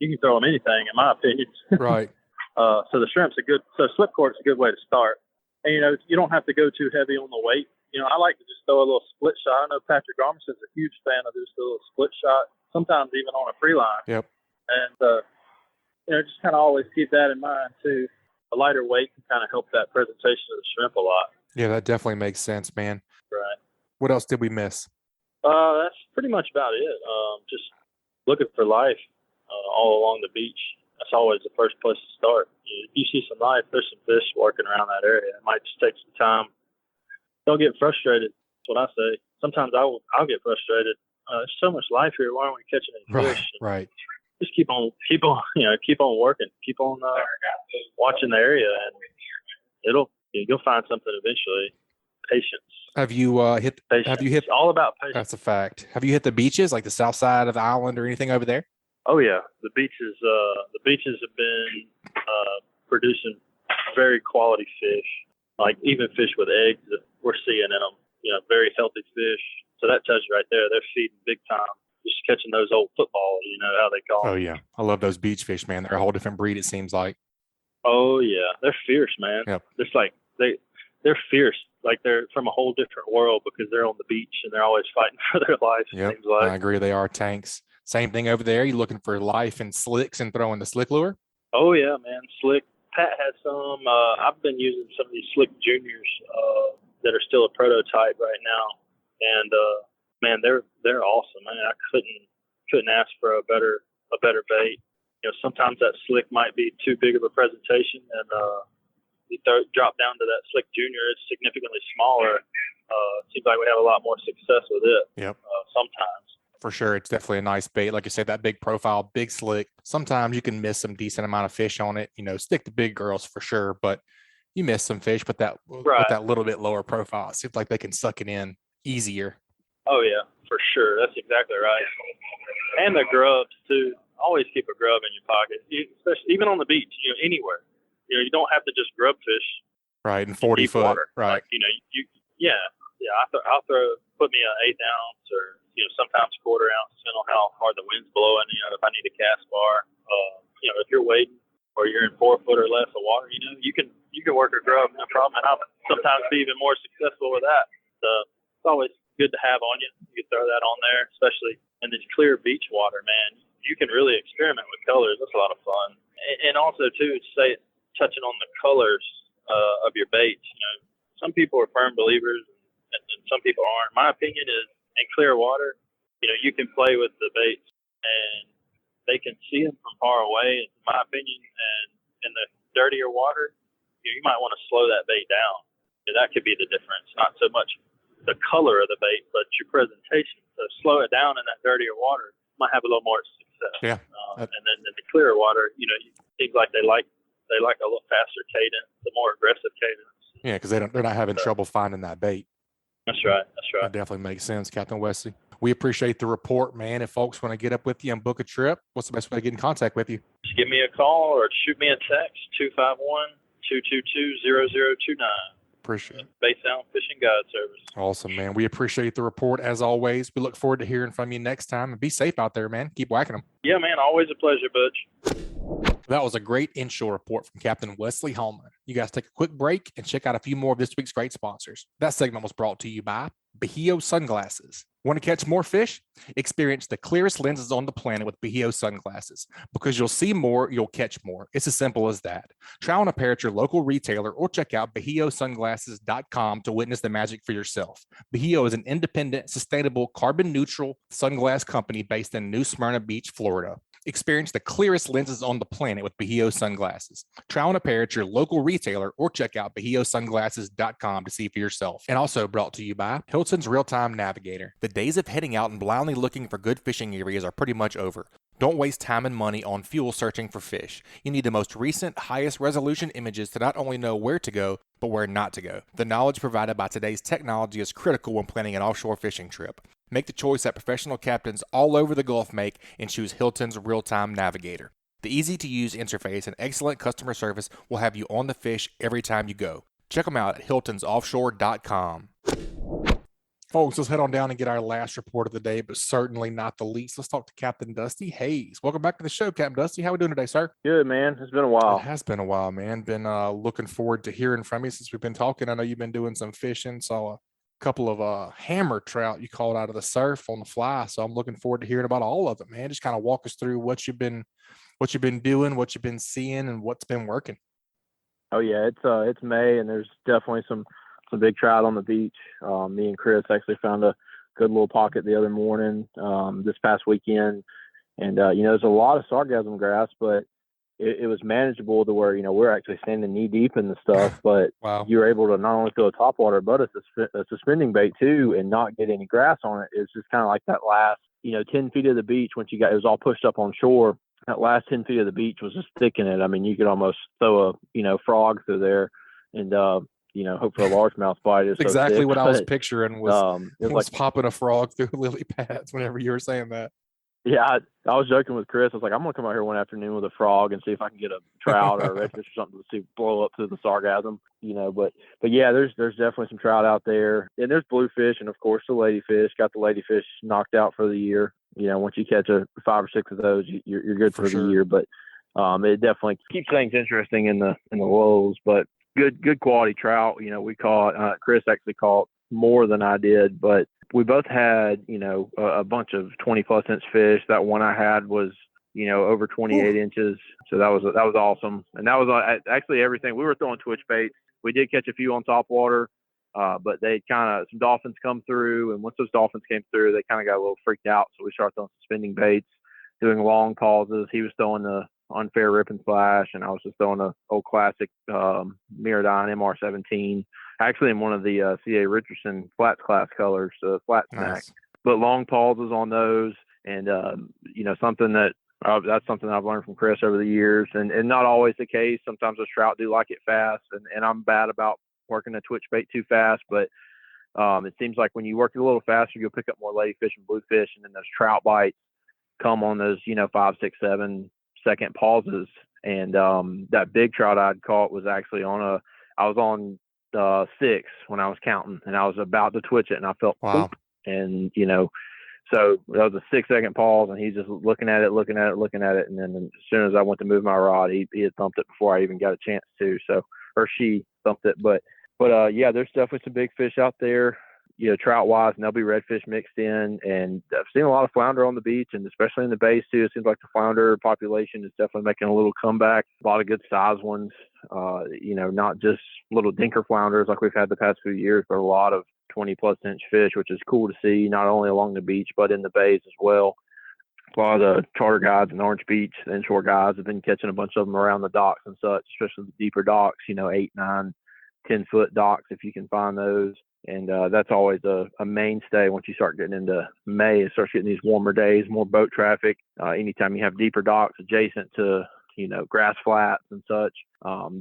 you can throw them anything, in my opinion. Right. So the shrimp's so slip cork's a good way to start. And, you don't have to go too heavy on the weight. I like to just throw a little split shot. I know Patrick Armison's a huge fan of just a little split shot, sometimes even on a free line. Yep. And, just kind of always keep that in mind too. A lighter weight can kind of help that presentation of the shrimp a lot. Yeah, that definitely makes sense, man. Right. What else did we miss? That's pretty much about it. Just looking for life all along the beach. That's always the first place to start. If you see some life, there's some fish working around that area. It might just take some time. Don't get frustrated. That's what I say. Sometimes I'll get frustrated. There's so much life here. Why aren't we catching any fish? Right. Just keep on working. Keep on watching the area, and you'll find something eventually. Patience. Have you hit? Patience. Have you hit? It's all about patience. That's a fact. Have you hit the beaches, like the south side of the island, or anything over there? Oh yeah, the beaches have been producing very quality fish, like even fish with eggs that we're seeing in them. Very healthy fish. So that tells you right there, they're feeding big time. Just catching those old footballs, how they call them. Oh yeah, I love those beach fish, man. They're a whole different breed, it seems like. Oh yeah, they're fierce, man. Yep. It's like they're fierce, like they're from a whole different world because they're on the beach and they're always fighting for their life. Yep, Seems like. I agree. They are tanks. Same thing over there. You looking for life and slicks and throwing the slick lure? Oh yeah, man. Slick. Pat had some. I've been using some of these slick juniors that are still a prototype right now, and man, they're awesome. Man, I couldn't ask for a better bait. Sometimes that slick might be too big of a presentation, and you drop down to that slick junior, it's significantly smaller. Seems like we have a lot more success with it. Yep. Sometimes. For sure, it's definitely a nice bait. Like you said, that big profile, big slick. Sometimes you can miss some decent amount of fish on it. Stick to big girls for sure, but you miss some fish. But with that little bit lower profile, it seems like they can suck it in easier. Oh yeah, for sure. That's exactly right. And the grubs too. Always keep a grub in your pocket, especially even on the beach. Anywhere. You don't have to just grub fish. Right, in 40 foot. Water. Right. Like, I'll put me an 1/8 ounce or sometimes 1/4 ounce, depending on how hard the wind's blowing. If I need a cast bar, if you're wading or you're in 4 foot or less of water, you can work a grub, no problem. And I'll sometimes be even more successful with that. It's always good to have on you. You can throw that on there, especially in this clear beach water, man. You can really experiment with colors. That's a lot of fun. And also too, touching on the colors of your baits. Some people are firm believers and some people aren't. My opinion is, in clear water, you can play with the baits and they can see them from far away. In my opinion, and in the dirtier water, you might want to slow that bait down. That could be the difference. Not so much the color of the bait, but your presentation. So slow it down in that dirtier water, might have a little more success. Yeah. And then in the clearer water, it seems like they like a little faster cadence, the more aggressive cadence. Yeah, because they're not having trouble finding that bait. That's right. That definitely makes sense, Captain Wesley. We appreciate the report, man. If folks want to get up with you and book a trip, what's the best way to get in contact with you? Just give me a call or shoot me a text, 251-222-0029. Appreciate it. Bay Sound Fishing Guide Service. Awesome, man. We appreciate the report as always. We look forward to hearing from you next time. And be safe out there, man. Keep whacking them. Yeah, man. Always a pleasure, Butch. That was a great inshore report from Captain Wesley Hallman. You guys take a quick break and check out a few more of this week's great sponsors. That segment was brought to you by Bahio Sunglasses. Want to catch more fish? Experience the clearest lenses on the planet with Bahio Sunglasses. Because you'll see more, you'll catch more. It's as simple as that. Try on a pair at your local retailer or check out BahioSunglasses.com to witness the magic for yourself. Bahio is an independent, sustainable, carbon-neutral sunglass company based in New Smyrna Beach, Florida. Experience the clearest lenses on the planet with Bahio Sunglasses. Try on a pair at your local retailer or check out BahioSunglasses.com to see for yourself. And also brought to you by Hilton's Real-Time Navigator. The days of heading out and blindly looking for good fishing areas are pretty much over. Don't waste time and money on fuel searching for fish. You need the most recent, highest resolution images to not only know where to go, but where not to go. The knowledge provided by today's technology is critical when planning an offshore fishing trip. Make the choice that professional captains all over the Gulf make and choose Hilton's Real-Time Navigator. The easy-to-use interface and excellent customer service will have you on the fish every time you go. Check them out at hiltonsoffshore.com. Folks, let's head on down and get our last report of the day, but certainly not the least. Let's talk to Captain Dusty Hayes. Welcome back to the show, Captain Dusty. How are we doing today, sir? Good, man. It's been a while. It has been a while, man. Been looking forward to hearing from you since we've been talking. I know you've been doing some fishing. Saw a couple of hammer trout you caught out of the surf on the fly. So I'm looking forward to hearing about all of it, man. Just kind of walk us through what you've been doing, what you've been seeing, and what's been working. Oh yeah, it's May and there's definitely some big trout on the beach. Me and Chris actually found a good little pocket the other morning, this past weekend. And, there's a lot of sargassum grass, but it was manageable to where, we're actually standing knee deep in the stuff, but Wow. you were able to not only throw a top water, but a suspending bait too, and not get any grass on it. It's just kind of like that last, 10 feet of the beach. Once it was all pushed up on shore, that last 10 feet of the beach was just thick in it. I mean, you could almost throw a, frog through there and, hope for a largemouth bite. That's exactly thick, what I was picturing was like popping a frog through lily pads whenever you were saying that. Yeah, I was joking with Chris. I was like, I'm going to come out here one afternoon with a frog and see if I can get a trout or a redfish or something to see blow up through the sargassum, But yeah, there's definitely some trout out there. And there's bluefish and, of course, the ladyfish. Got the ladyfish knocked out for the year. Once you catch 5 or 6 of those, you're good for sure. the year. But it definitely keeps things interesting in the lows. But good quality trout. We caught Chris actually caught more than I did, but we both had, a bunch of 20 plus inch fish. That one I had was, over 28 inches. So that was awesome. And that was actually everything. We were throwing twitch baits. We did catch a few on top water, but some dolphins come through. And once those dolphins came through, they kind of got a little freaked out. So we started throwing suspending baits, doing long pauses. He was throwing the unfair rip and splash, and I was just throwing a old classic Miradine MR17, actually in one of the CA Richardson flats class colors, flat snack. Nice. But long pauses on those, and something that that's something I've learned from Chris over the years, and not always the case. Sometimes those trout do like it fast, and I'm bad about working a twitch bait too fast, but it seems like when you work it a little faster, you'll pick up more ladyfish and bluefish, and then those trout bites come on those 5, 6, 7 second pauses. And that big trout I'd caught was actually I was on 6 when I was counting, and I was about to twitch it, and I felt wow. And so that was a 6-second pause, and he's just looking at it, and then as soon as I went to move my rod, he had thumped it before I even got a chance to. So, or she thumped it, but yeah, there's definitely some big fish out there, trout wise, and there'll be redfish mixed in. And I've seen a lot of flounder on the beach, and especially in the bays too. It seems like the flounder population is definitely making a little comeback. A lot of good size ones, not just little dinker flounders like we've had the past few years, but a lot of 20 plus inch fish, which is cool to see, not only along the beach, but in the bays as well. A lot of the charter guides in Orange Beach, the inshore guys have been catching a bunch of them around the docks and such, especially the deeper docks, 8, 9, 10 foot docks, if you can find those. And that's always a mainstay once you start getting into May. It starts getting these warmer days, more boat traffic. Anytime you have deeper docks adjacent to, grass flats and such,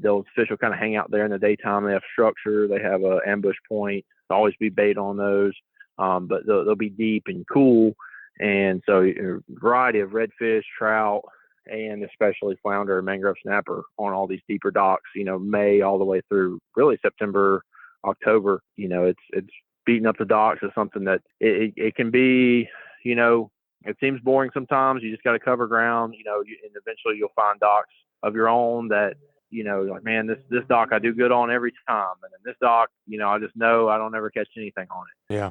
those fish will kind of hang out there in the daytime. They have structure. They have an ambush point. There'll always be bait on those, but they'll be deep and cool. And so a variety of redfish, trout, and especially flounder and mangrove snapper on all these deeper docks, May all the way through really September, October. It's beating up the docks is something that it can be, it seems boring sometimes. You just got to cover ground, and eventually you'll find docks of your own that, like, man, this dock I do good on every time. And then this dock, I just know I don't ever catch anything on it. Yeah.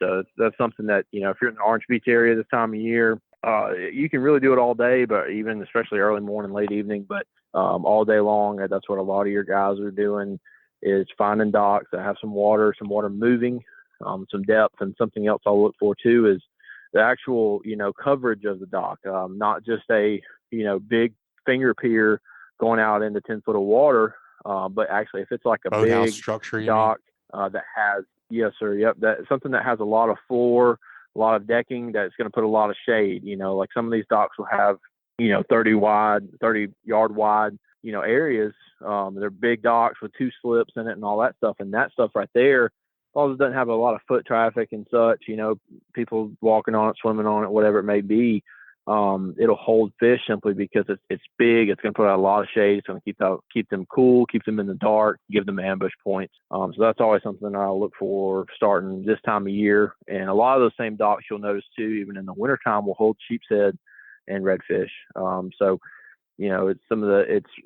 So that's something that, if you're in the Orange Beach area this time of year, you can really do it all day, but even especially early morning, late evening, but all day long, that's what a lot of your guys are doing, is finding docks that have some water moving, some depth. And something else I'll look for too is the actual, coverage of the dock, not just a, big finger pier going out into 10 foot of water, but actually if it's like a boathouse big structure dock that has, yes sir, yep, that something that has a lot of floor, a lot of decking, that's going to put a lot of shade. Like some of these docks will have 30 yard wide areas. They're big docks with 2 slips in it and all that stuff, and that stuff right there, as long as it doesn't have a lot of foot traffic and such, people walking on it, swimming on it, whatever it may be, it'll hold fish simply because it's big. It's going to put out a lot of shade. It's going to keep them cool, keep them in the dark, give them ambush points. So that's always something I'll look for starting this time of year. And a lot of those same docks you'll notice too, even in the wintertime, will hold sheepshead and redfish. So it's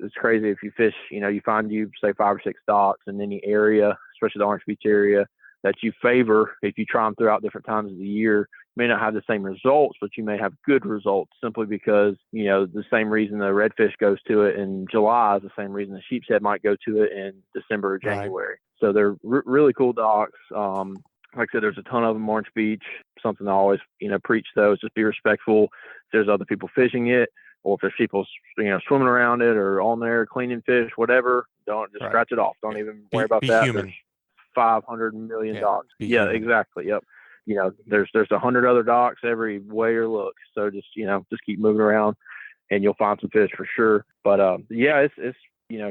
it's crazy if you fish, you find say 5 or 6 docks in any area, especially the Orange Beach area, that you favor. If you try them throughout different times of the year, you may not have the same results, but you may have good results simply because, the same reason the redfish goes to it in July is the same reason the sheepshead might go to it in December or January. Right. So they're really cool docks. like I said, there's a ton of them. Orange Beach, something I always, preach though is just be respectful. If there's other people fishing it, or if there's people, swimming around it or on there cleaning fish, whatever, don't just scratch it off. Don't even worry about that. Human. There's 500 million docks. Yeah, human. Exactly. Yep. There's 100 other docks every way or look. So just keep moving around, and you'll find some fish for sure. But it's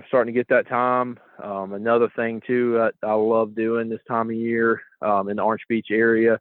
starting to get that time. Another thing too, I love doing this time of year in the Orange Beach area,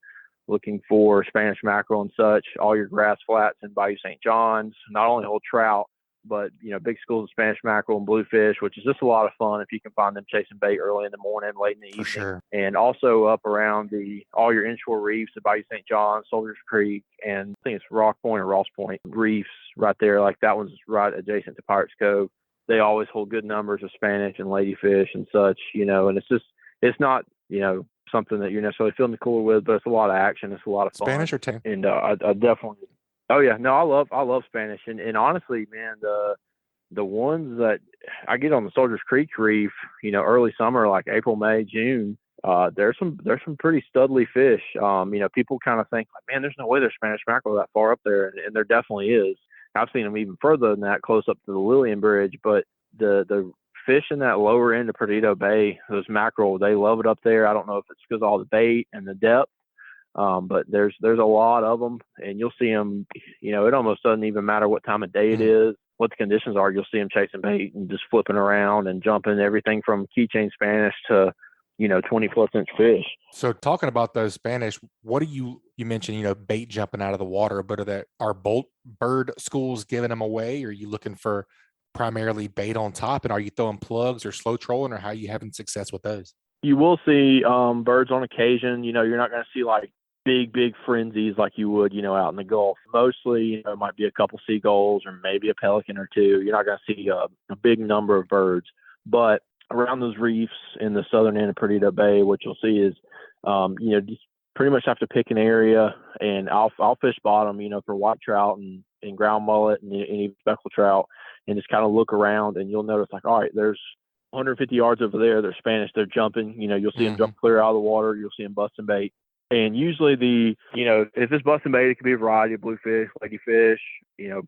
looking for Spanish mackerel and such, all your grass flats in Bayou St. John's, not only hold trout, but big schools of Spanish mackerel and bluefish, which is just a lot of fun if you can find them chasing bait early in the morning, late in the evening. Sure. And also up around all your inshore reefs at Bayou St. John, Soldiers Creek, and I think it's Rock Point or Ross Point reefs right there. Like that one's right adjacent to Pirates Cove. They always hold good numbers of Spanish and ladyfish and such, and it's not, something that you're necessarily feeling the cooler with, but it's a lot of action. It's a lot of fun. Spanish or tame? And I definitely, oh yeah, no, I love Spanish. And honestly, man, the ones that I get on the Soldiers Creek Reef, early summer, like April, May, June, there's some pretty studly fish. People kind of think like, man, there's no way there's Spanish mackerel that far up there. And there definitely is. I've seen them even further than that, close up to the Lillian Bridge. But the fish in that lower end of Perdido Bay, those mackerel, they love it up there. I don't know if it's because of all the bait and the depth, but there's a lot of them, and you'll see them. It almost doesn't even matter what time of day it is, what the conditions are. You'll see them chasing bait and just flipping around and jumping everything from keychain Spanish to 20+ inch fish. So talking about those Spanish, what do you mentioned, bait jumping out of the water, but are bolt bird schools giving them away? Or are you looking for primarily bait on top, and are you throwing plugs or slow trolling, or how are you having success with those? You will see birds on occasion. You're not going to see like big frenzies like you would, out in the Gulf. Mostly, it might be a couple seagulls or maybe a pelican or two. You're not going to see a big number of birds, but around those reefs in the southern end of Perdido Bay, what you'll see is, just pretty much have to pick an area, and I'll fish bottom, for white trout and ground mullet and any speckled trout, and just kind of look around, and you'll notice like, all right, there's 150 yards over there. They're Spanish. They're jumping. You'll see them jump clear out of the water. You'll see them busting bait. And usually if it's busting bait, it could be a variety of bluefish, ladyfish,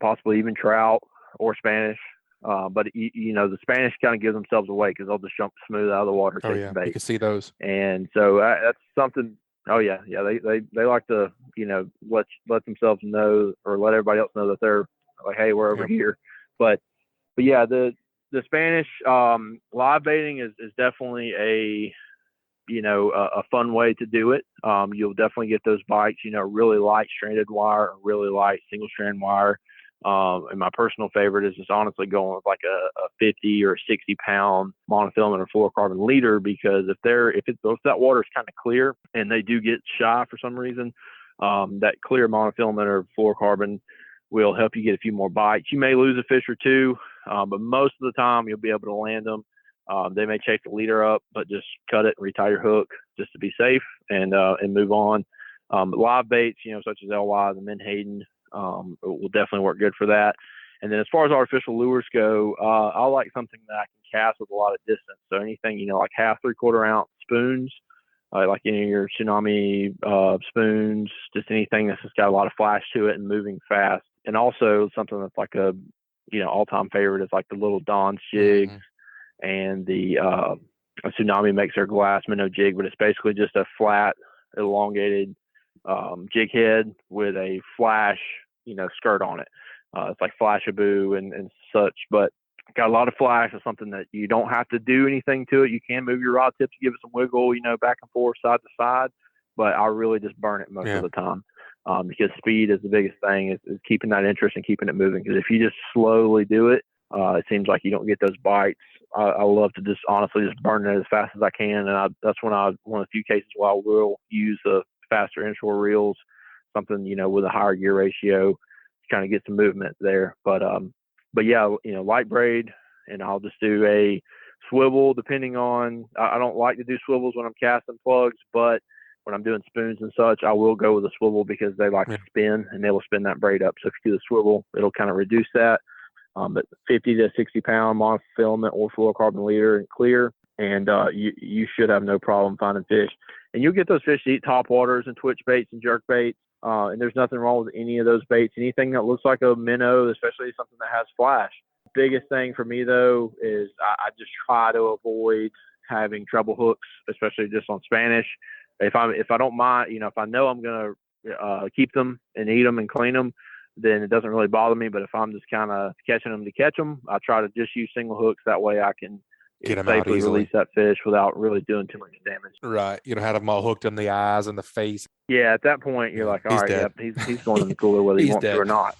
possibly even trout or Spanish. But the Spanish kind of give themselves away because they'll just jump smooth out of the water chasing bait. You can see those. And so that's something. Oh yeah, they like to let themselves know, or let everybody else know that they're like, hey, we're over here. But yeah, the Spanish live baiting is definitely a fun way to do it. You'll definitely get those bites. Really light stranded wire or really light single strand wire. And my personal favorite is just honestly going with like a 50 or 60 pound monofilament or fluorocarbon leader, because if that water is kind of clear and they do get shy for some reason, that clear monofilament or fluorocarbon will help you get a few more bites. You may lose a fish or two, but most of the time you'll be able to land them. They may chase the leader up, but just cut it and retie your hook just to be safe and move on. Live baits, such as LY, the Menhaden, will definitely work good for that. And then as far as artificial lures go, I like something that I can cast with a lot of distance. So anything, like half, 3/4 ounce spoons, like any of your tsunami spoons, just anything that's just got a lot of flash to it and moving fast. And also something that's like a, all-time favorite is like the little Don's jigs and the Tsunami makes their glass minnow jig, but it's basically just a flat, elongated jig head with a flash, skirt on it. It's like Flashaboo and such, but got a lot of flash. It's something that you don't have to do anything to it. You can move your rod tip to give it some wiggle, back and forth, side to side, but I really just burn it most of the time. Because speed is the biggest thing, is keeping that interest and keeping it moving. Because if you just slowly do it, it seems like you don't get those bites. I love to just honestly just burn it as fast as I can, and that's one of the few cases where I will use the faster inshore reels, something with a higher gear ratio to kind of get some movement there. But yeah, light braid, and I'll just do a swivel depending on. I don't like to do swivels when I'm casting plugs, but when I'm doing spoons and such, I will go with a swivel because they like to spin, and they will spin that braid up. So if you do the swivel, it'll kind of reduce that. But 50 to 60 pound monofilament or fluorocarbon leader and clear, and you should have no problem finding fish. And you'll get those fish to eat top waters and twitch baits and jerk baits. And there's nothing wrong with any of those baits. Anything that looks like a minnow, especially something that has flash. Biggest thing for me though is I just try to avoid having treble hooks, especially just on Spanish. If I don't mind, if I know I'm gonna keep them and eat them and clean them, then it doesn't really bother me. But if I'm just kind of catching them to catch them, I try to just use single hooks. That way I can get them out safely easily. release that fish without really doing too much damage. Right. You don't have them all hooked in the eyes and the face. Yeah, at that point you're like, all right, dead. yep, he's going in the cooler whether he wants dead. to or not.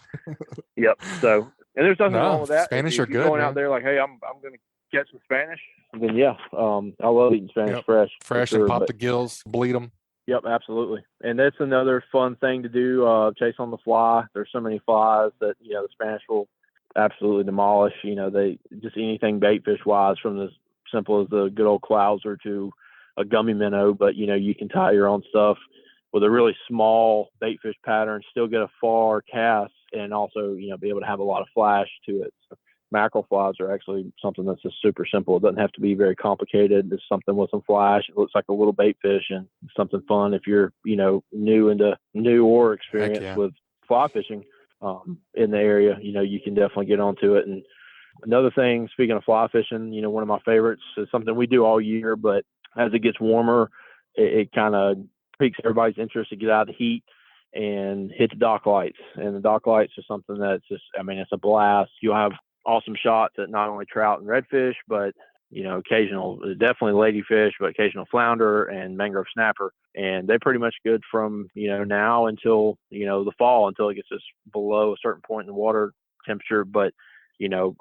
Yep. So, and there's nothing wrong with that. Spanish if are you're good, going man. out there like, hey, I'm going to catch some Spanish. Then yeah, I love eating Spanish fresh, and pop the gills, bleed them. Yep, absolutely. And that's another fun thing to do. Chase on the fly. There's so many flies that the Spanish will absolutely demolish. They just anything bait fish wise, from as simple as the good old clouser to a gummy minnow. But you can tie your own stuff with a really small bait fish pattern, still get a far cast, and also be able to have a lot of flash to it. So mackerel flies are actually something that's just super simple. It doesn't have to be very complicated. It's something with some flash. It looks like a little bait fish, and something fun if you're new or experienced with fly fishing in the area. You can definitely get onto it. And another thing, speaking of fly fishing, one of my favorites is something we do all year, but as it gets warmer, it kind of piques everybody's interest to get out of the heat and hit the dock lights. And the dock lights is something that's just, it's a blast. You'll have awesome shots at not only trout and redfish, but occasional, definitely ladyfish, but occasional flounder and mangrove snapper. And they're pretty much good from now until the fall, until it gets just below a certain point in the water temperature. But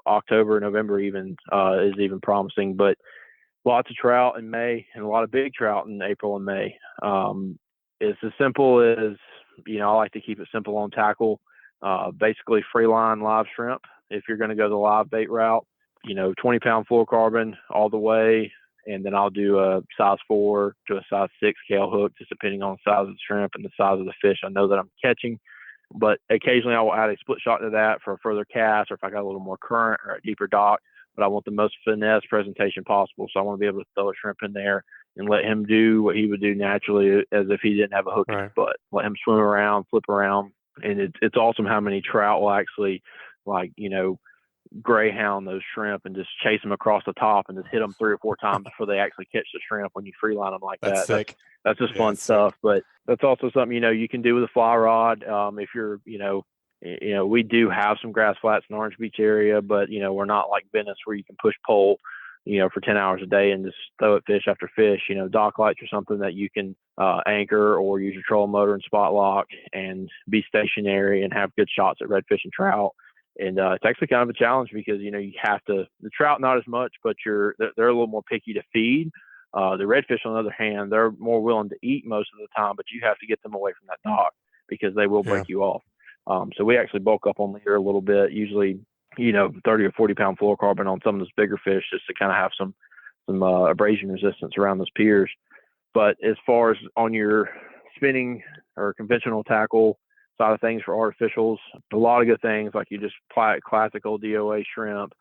October, November even is even promising. But lots of trout in May and a lot of big trout in April and May. It's as simple as I like to keep it simple on tackle. Basically free line live shrimp. If you're going to go the live bait route, 20-pound fluorocarbon all the way. And then I'll do a size 4 to a size 6 scale hook, just depending on the size of the shrimp and the size of the fish I know that I'm catching. But occasionally I will add a split shot to that for a further cast, or if I got a little more current or a deeper dock. But I want the most finesse presentation possible. So I want to be able to throw a shrimp in there and let him do what he would do naturally, as if he didn't have a hook in his butt. Let him swim around, flip around. And it's awesome how many trout will actually, greyhound those shrimp and just chase them across the top and just hit them 3 or 4 times before they actually catch the shrimp when you free line them like that. Sick. That's just fun stuff. Sick. But that's also something, you can do with a fly rod. If you're, we do have some grass flats in the Orange Beach area, but, we're not like Venice where you can push pole, for 10 hours a day and just throw at fish after fish. Dock lights are something that you can anchor or use your trolling motor and spot lock and be stationary and have good shots at redfish and trout. And it's actually kind of a challenge because, you have to, the trout not as much, but they're a little more picky to feed. The redfish, on the other hand, they're more willing to eat most of the time, but you have to get them away from that dock because they will break you off. So we actually bulk up on leader a little bit, usually, 30 or 40 pound fluorocarbon on some of those bigger fish, just to kind of have some abrasion resistance around those piers. But as far as on your spinning or conventional tackle side of things for artificials, a lot of good things, like you just apply classical DOA shrimp,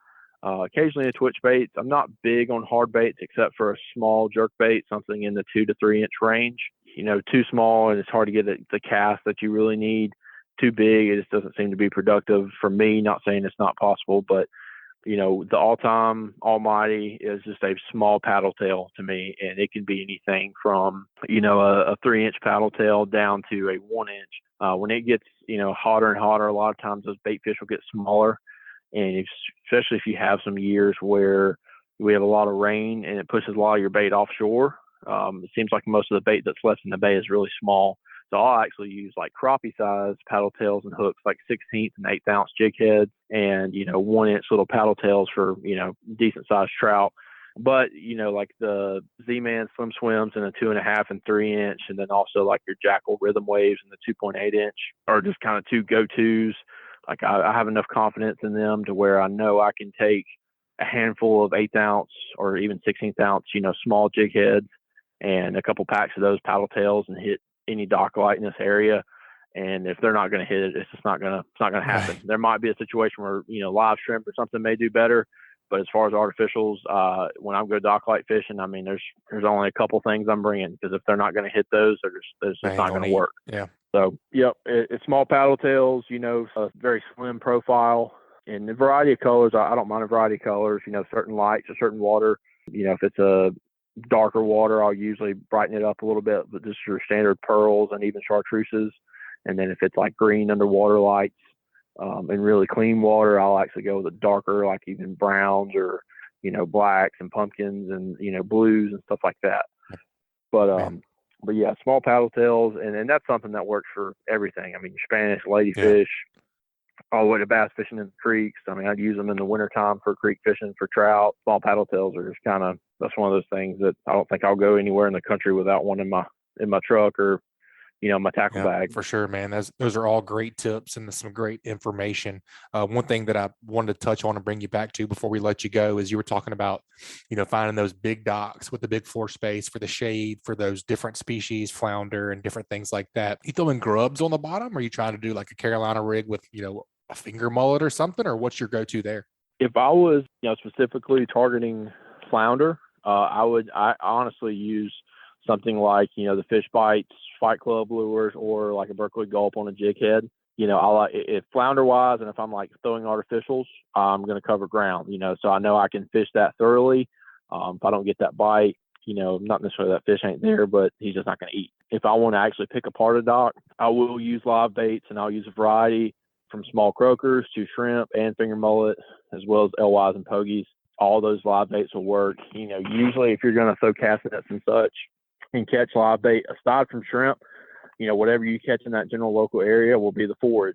occasionally a twitch bait. I'm not big on hard baits except for a small jerk bait, something in the 2 to 3 inch range. Too small and it's hard to get the cast that you really need. Too big, it just doesn't seem to be productive for me. Not saying it's not possible, but the all-time almighty is just a small paddle tail to me, and it can be anything from a 3-inch paddle tail down to a 1-inch. When it gets hotter and hotter, a lot of times those bait fish will get smaller, and especially if you have some years where we have a lot of rain and it pushes a lot of your bait offshore. It seems like most of the bait that's left in the bay is really small. So I'll actually use like crappie size paddle tails and hooks, like 16th and 8th ounce jig heads, and 1-inch little paddle tails for decent sized trout. But like the Z-Man Slim Swims in a 2.5 and 3-inch, and then also like your Jackal Rhythm Waves in the 2.8-inch are just kind of 2 go-tos. Like I have enough confidence in them to where I know I can take a handful of 8th ounce or even 16th ounce, small jig heads and a couple packs of those paddle tails and hit any dock light in this area. And if they're not going to hit it, it's just not going to happen. There might be a situation where live shrimp or something may do better, But as far as artificials, when I go dock light fishing, I mean, there's only a couple things I'm bringing, because if they're not going to hit those, they're just not going to work. Yeah. So, yep, it's small paddle tails, a very slim profile, and a variety of colors. I don't mind a variety of colors, certain lights or certain water. If it's a darker water, I'll usually brighten it up a little bit, but just your standard pearls and even chartreuses. And then if it's like green underwater lights and really clean water, I'll actually go with a darker, like even browns or, blacks and pumpkins and, blues and stuff like that. But yeah, small paddle tails, and that's something that works for everything. I mean, Spanish, ladyfish, all the way to bass fishing in the creeks. I mean, I'd use them in the wintertime for creek fishing for trout. Small paddle tails are just that's one of those things that I don't think I'll go anywhere in the country without one in my truck or, my tackle bag. For sure, man. Those are all great tips and some great information. One thing that I wanted to touch on and bring you back to before we let you go is you were talking about, finding those big docks with the big floor space for the shade, for those different species, flounder and different things like that. You throwing grubs on the bottom? Or are you trying to do like a Carolina rig with, a finger mullet or something? Or what's your go-to there? If I was, specifically targeting flounder, I honestly use something like, the Fishbites, Fight Club lures, or like a Berkeley Gulp on a jig head. I like if flounder wise, and if I'm like throwing artificials, I'm going to cover ground, so I know I can fish that thoroughly. If I don't get that bite, not necessarily that fish ain't there, but he's just not going to eat. If I want to actually pick apart a dock, I will use live baits, and I'll use a variety from small croakers to shrimp and finger mullet, as well as LYs and pogies. All those live baits will work. Usually if you're going to throw cast nets and such and catch live bait, aside from shrimp, whatever you catch in that general local area will be the forage.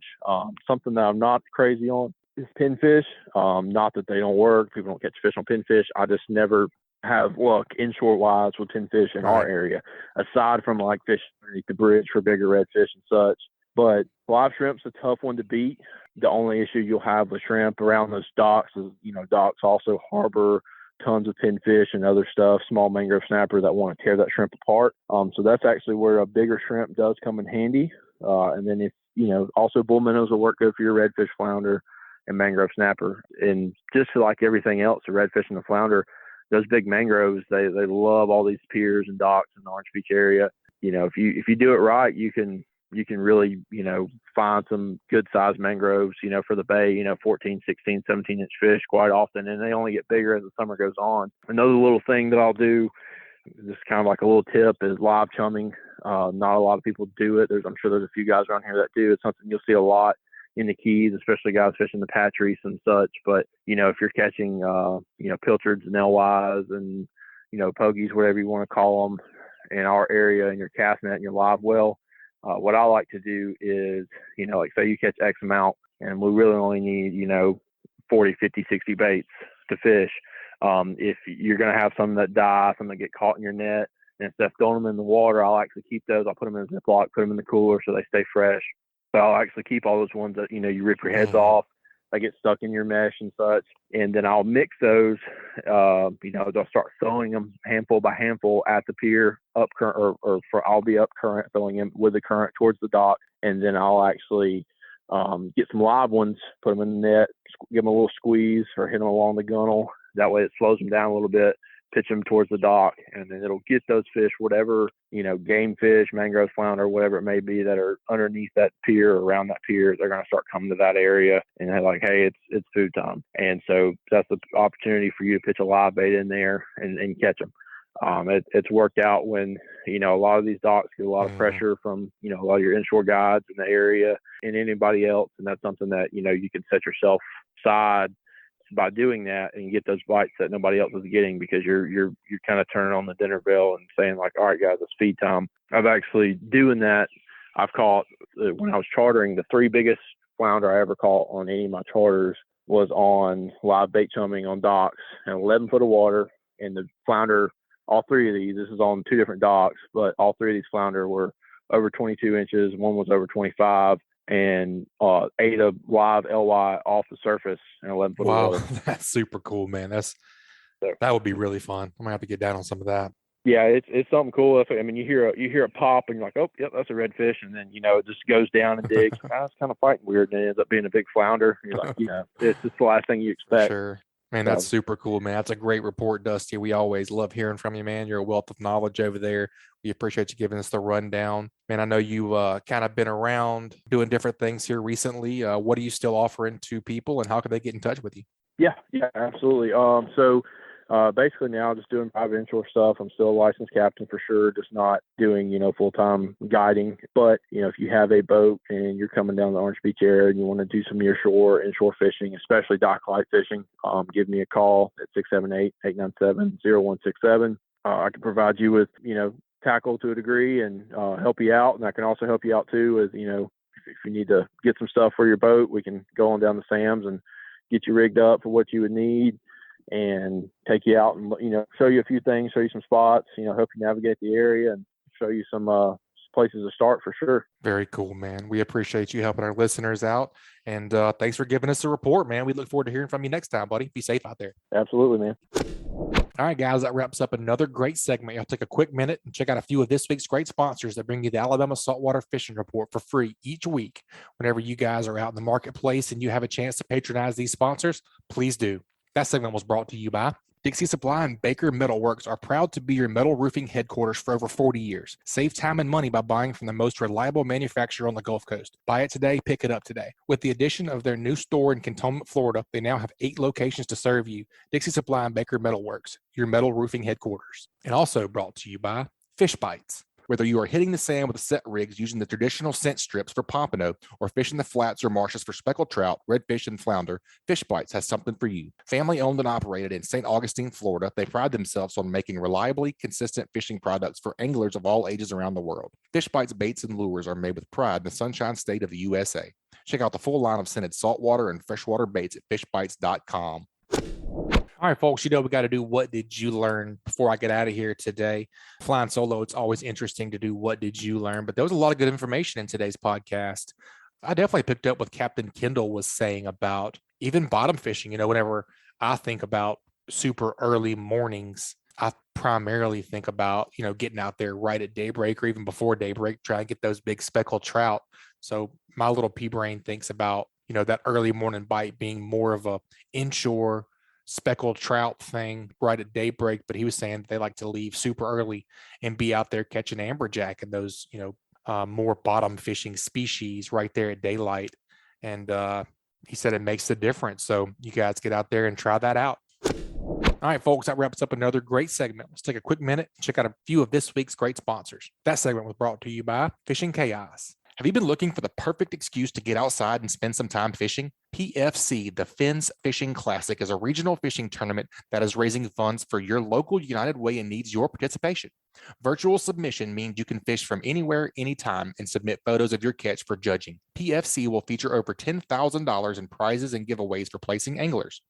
Something that I'm not crazy on is pinfish. Not that they don't work. People don't catch fish on pinfish. I just never have luck inshore wise with pinfish in our area, aside from like fish underneath the bridge for bigger redfish and such. But live shrimp's a tough one to beat. The only issue you'll have with shrimp around those docks is, docks also harbor tons of pinfish and other stuff, small mangrove snapper that want to tear that shrimp apart. So that's actually where a bigger shrimp does come in handy. And then if, also bull minnows will work good for your redfish, flounder, and mangrove snapper. And just like everything else, the redfish and the flounder, those big mangroves, they love all these piers and docks in the Orange Beach area. If you do it right, you can really, find some good sized mangroves, for the bay, 14, 16, 17 inch fish quite often. And they only get bigger as the summer goes on. Another little thing that I'll do, just kind of like a little tip, is live chumming. Not a lot of people do it. I'm sure there's a few guys around here that do. It's something you'll see a lot in the Keys, especially guys fishing the patch reefs and such. But, if you're catching, pilchards and LYs and, pogies, whatever you want to call them, in our area, and your cast net and your live well, what I like to do is, like say you catch X amount and we really only need, 40, 50, 60 baits to fish. If you're going to have some that die, some that get caught in your net, and instead of throwing them in the water, I'll actually keep those. I'll put them in a Ziploc, put them in the cooler so they stay fresh. But I'll actually keep all those ones that, you rip your heads off, they get stuck in your mesh and such. And then I'll mix those, I'll start throwing them handful by handful at the pier up current, I'll be up current, throwing them with the current towards the dock. And then I'll actually get some live ones, put them in the net, give them a little squeeze or hit them along the gunnel. That way it slows them down a little bit, pitch them towards the dock, and then it'll get those fish, whatever, game fish, mangrove, flounder, whatever it may be, that are underneath that pier or around that pier. They're going to start coming to that area, and they're like, hey, it's food time. And so that's the opportunity for you to pitch a live bait in there and catch them. It's worked out when, a lot of these docks get a lot of pressure from, a lot of your inshore guides in the area and anybody else. And that's something that, you can set yourself aside by doing that and get those bites that nobody else is getting, because you're kind of turning on the dinner bell and saying like, all right, guys, it's feed time. I've actually doing that. I've caught, when I was chartering, the 3 biggest flounder I ever caught on any of my charters was on live bait chumming on docks and 11 foot of water. And the flounder, all 3 of these, this is on 2 different docks, but all 3 of these flounder were over 22 inches. One was over 25. And 8 of live LY off the surface and 11 foot of water. That's super cool, man. That would be really fun. I'm gonna have to get down on some of that. Yeah, it's something cool. You hear a pop and you're like, oh, yep, that's a redfish, and then it just goes down and digs. It's kind of fighting weird, and it ends up being a big flounder. You're like, it's just the last thing you expect. Sure. Man, that's super cool, man. That's a great report, Dusty. We always love hearing from you, man. You're a wealth of knowledge over there. We appreciate you giving us the rundown. Man, I know you kind of been around doing different things here recently. What are you still offering to people, and how can they get in touch with you? Yeah, absolutely. So basically now just doing private inshore stuff. I'm still a licensed captain for sure, just not doing, full-time guiding. But, if you have a boat and you're coming down the Orange Beach area and you want to do some inshore fishing, especially dock light fishing, give me a call at 678-897-0167. I can provide you with, tackle to a degree and help you out. And I can also help you out too with, if you need to get some stuff for your boat, we can go on down to Sam's and get you rigged up for what you would need and take you out and, show you a few things, show you some spots, help you navigate the area and show you some places to start for sure. Very cool, man. We appreciate you helping our listeners out. And thanks for giving us a report, man. We look forward to hearing from you next time, buddy. Be safe out there. Absolutely, man. All right, guys, that wraps up another great segment. I'll take a quick minute and check out a few of this week's great sponsors that bring you the Alabama Saltwater Fishing Report for free each week. Whenever you guys are out in the marketplace and you have a chance to patronize these sponsors, please do. That segment was brought to you by Dixie Supply and Baker Metalworks are proud to be your metal roofing headquarters for over 40 years. Save time and money by buying from the most reliable manufacturer on the Gulf Coast. Buy it today, pick it up today. With the addition of their new store in Cantonment, Florida, they now have 8 locations to serve you. Dixie Supply and Baker Metalworks, your metal roofing headquarters. And also brought to you by Fishbites. Whether you are hitting the sand with set rigs using the traditional scent strips for pompano or fishing the flats or marshes for speckled trout, redfish, and flounder, Fishbites has something for you. Family owned and operated in St. Augustine, Florida, they pride themselves on making reliably consistent fishing products for anglers of all ages around the world. Fishbites baits and lures are made with pride in the Sunshine State of the USA. Check out the full line of scented saltwater and freshwater baits at fishbites.com. All right, folks, we got to do What Did You Learn before I get out of here today. Flying solo, it's always interesting to do What Did You Learn? But there was a lot of good information in today's podcast. I definitely picked up what Captain Kendall was saying about even bottom fishing. Whenever I think about super early mornings, I primarily think about, getting out there right at daybreak or even before daybreak, trying to get those big speckled trout. So my little pea brain thinks about, that early morning bite being more of a inshore speckled trout thing right at daybreak, but he was saying they like to leave super early and be out there catching amberjack and those, more bottom fishing species right there at daylight. And he said it makes a difference. So you guys get out there and try that out. All right, folks, that wraps up another great segment. Let's take a quick minute and check out a few of this week's great sponsors. That segment was brought to you by Fishing Chaos. Have you been looking for the perfect excuse to get outside and spend some time fishing? PFC, the Fins Fishing Classic, is a regional fishing tournament that is raising funds for your local United Way and needs your participation. Virtual submission means you can fish from anywhere, anytime, and submit photos of your catch for judging. PFC will feature over $10,000 in prizes and giveaways for placing anglers.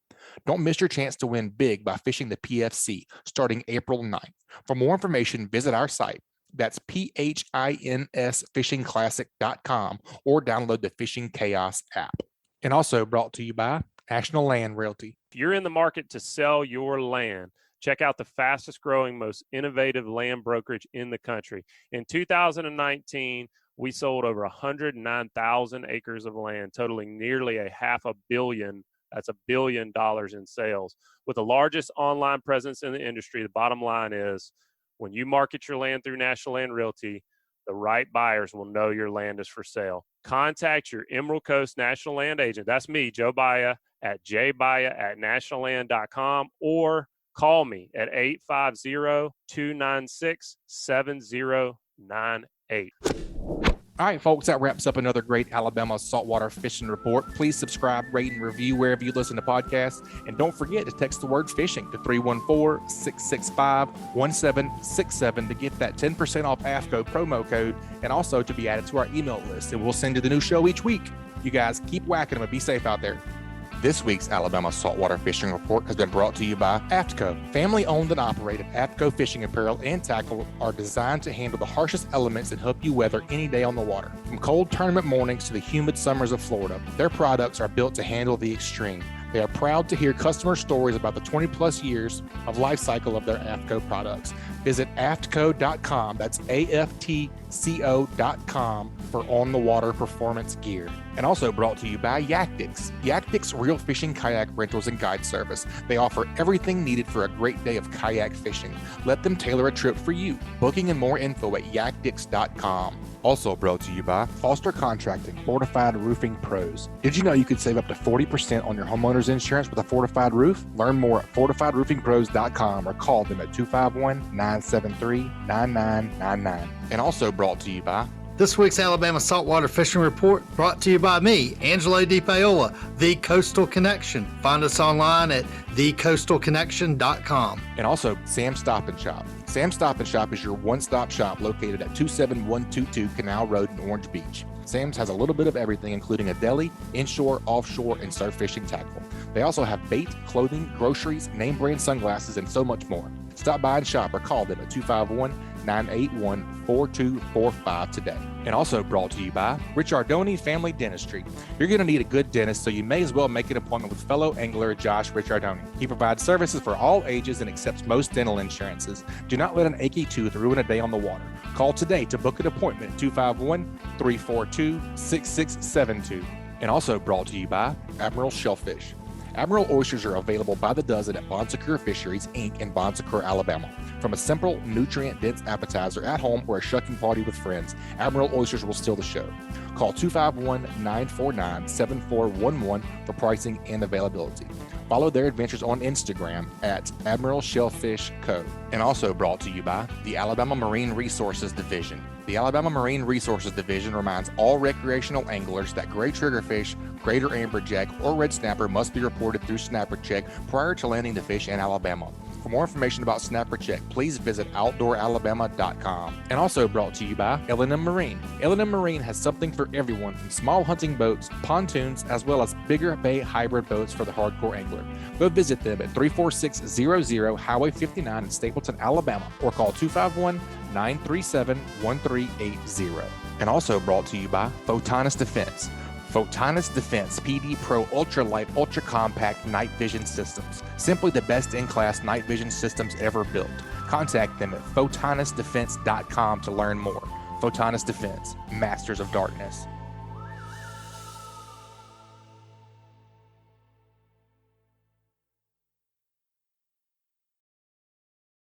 Don't miss your chance to win big by fishing the PFC starting April 9th. For more information, visit our site. That's PHINSfishingclassic.com or download the Fishing Chaos app. And also brought to you by National Land Realty. If you're in the market to sell your land, check out the fastest growing, most innovative land brokerage in the country. In 2019, we sold over 109,000 acres of land, totaling nearly $500 million. That's $1 billion in sales. With the largest online presence in the industry, the bottom line is, when you market your land through National Land Realty, the right buyers will know your land is for sale. Contact your Emerald Coast National Land agent. That's me, Joe Baya, at jbaya@nationalland.com, or call me at 850-296-7098. All right, folks, that wraps up another great Alabama Saltwater Fishing Report. Please subscribe, rate, and review wherever you listen to podcasts. And don't forget to text the word fishing to 314-665-1767 to get that 10% off AFCO promo code and also to be added to our email list. And we'll send you the new show each week. You guys keep whacking them and be safe out there. This week's Alabama Saltwater Fishing Report has been brought to you by AFTCO. Family-owned and operated, AFTCO fishing apparel and tackle are designed to handle the harshest elements and help you weather any day on the water. From cold tournament mornings to the humid summers of Florida, their products are built to handle the extreme. They are proud to hear customer stories about the 20-plus years of life cycle of their AFTCO products. Visit aftco.com. That's AFTCO.com co.com for on-the-water performance gear. And also brought to you by Yactix. Yactix Real Fishing Kayak Rentals and Guide Service. They offer everything needed for a great day of kayak fishing. Let them tailor a trip for you. Booking and more info at yactix.com. Also brought to you by Foster Contracting, Fortified Roofing Pros. Did you know you could save up to 40% on your homeowner's insurance with a fortified roof? Learn more at fortifiedroofingpros.com or call them at 251-973-9999. And also brought to you by This week's Alabama Saltwater Fishing Report brought to you by me, Angelo Depaola, The Coastal Connection. Find us online at thecoastalconnection.com. And also Sam's Stop and Shop. Sam's Stop and Shop is your one-stop shop located at 27122 Canal Road in Orange Beach. Sam's has a little bit of everything, including a deli, inshore, offshore, and surf fishing tackle. They also have bait, clothing, groceries, name brand sunglasses, and so much more. Stop by and shop or call them at 251-981-4245 today. And also brought to you by Ricciardone Family Dentistry. You're going to need a good dentist, so you may as well make an appointment with fellow angler Josh Ricciardone. He provides services for all ages and accepts most dental insurances. Do not let an achy tooth ruin a day on the water. Call today to book an appointment at 251-342-6672. And also brought to you by Admiral Shellfish. Admiral oysters are available by the dozen at Bon Secours Fisheries, Inc. in Bon Secours, Alabama. From a simple, nutrient-dense appetizer at home or a shucking party with friends, Admiral oysters will steal the show. Call 251-949-7411 for pricing and availability. Follow their adventures on Instagram at Admiral Shellfish Co. And also brought to you by the Alabama Marine Resources Division. The Alabama Marine Resources Division reminds all recreational anglers that gray triggerfish, greater amberjack, or red snapper must be reported through Snapper Check prior to landing the fish in Alabama. For more information about Snapper Check, please visit OutdoorAlabama.com. And also brought to you by L&M Marine. L&M Marine has something for everyone, from small hunting boats, pontoons, as well as bigger bay hybrid boats for the hardcore angler. Go visit them at 34600 Highway 59 in Stapleton, Alabama, or call 251-937-1380. And also brought to you by Photonis Defense. Photonis Defense PD Pro Ultralight Ultra Compact Night Vision Systems. Simply the best in class night vision systems ever built. Contact them at photonisdefense.com to learn more. Photonis Defense, Masters of Darkness.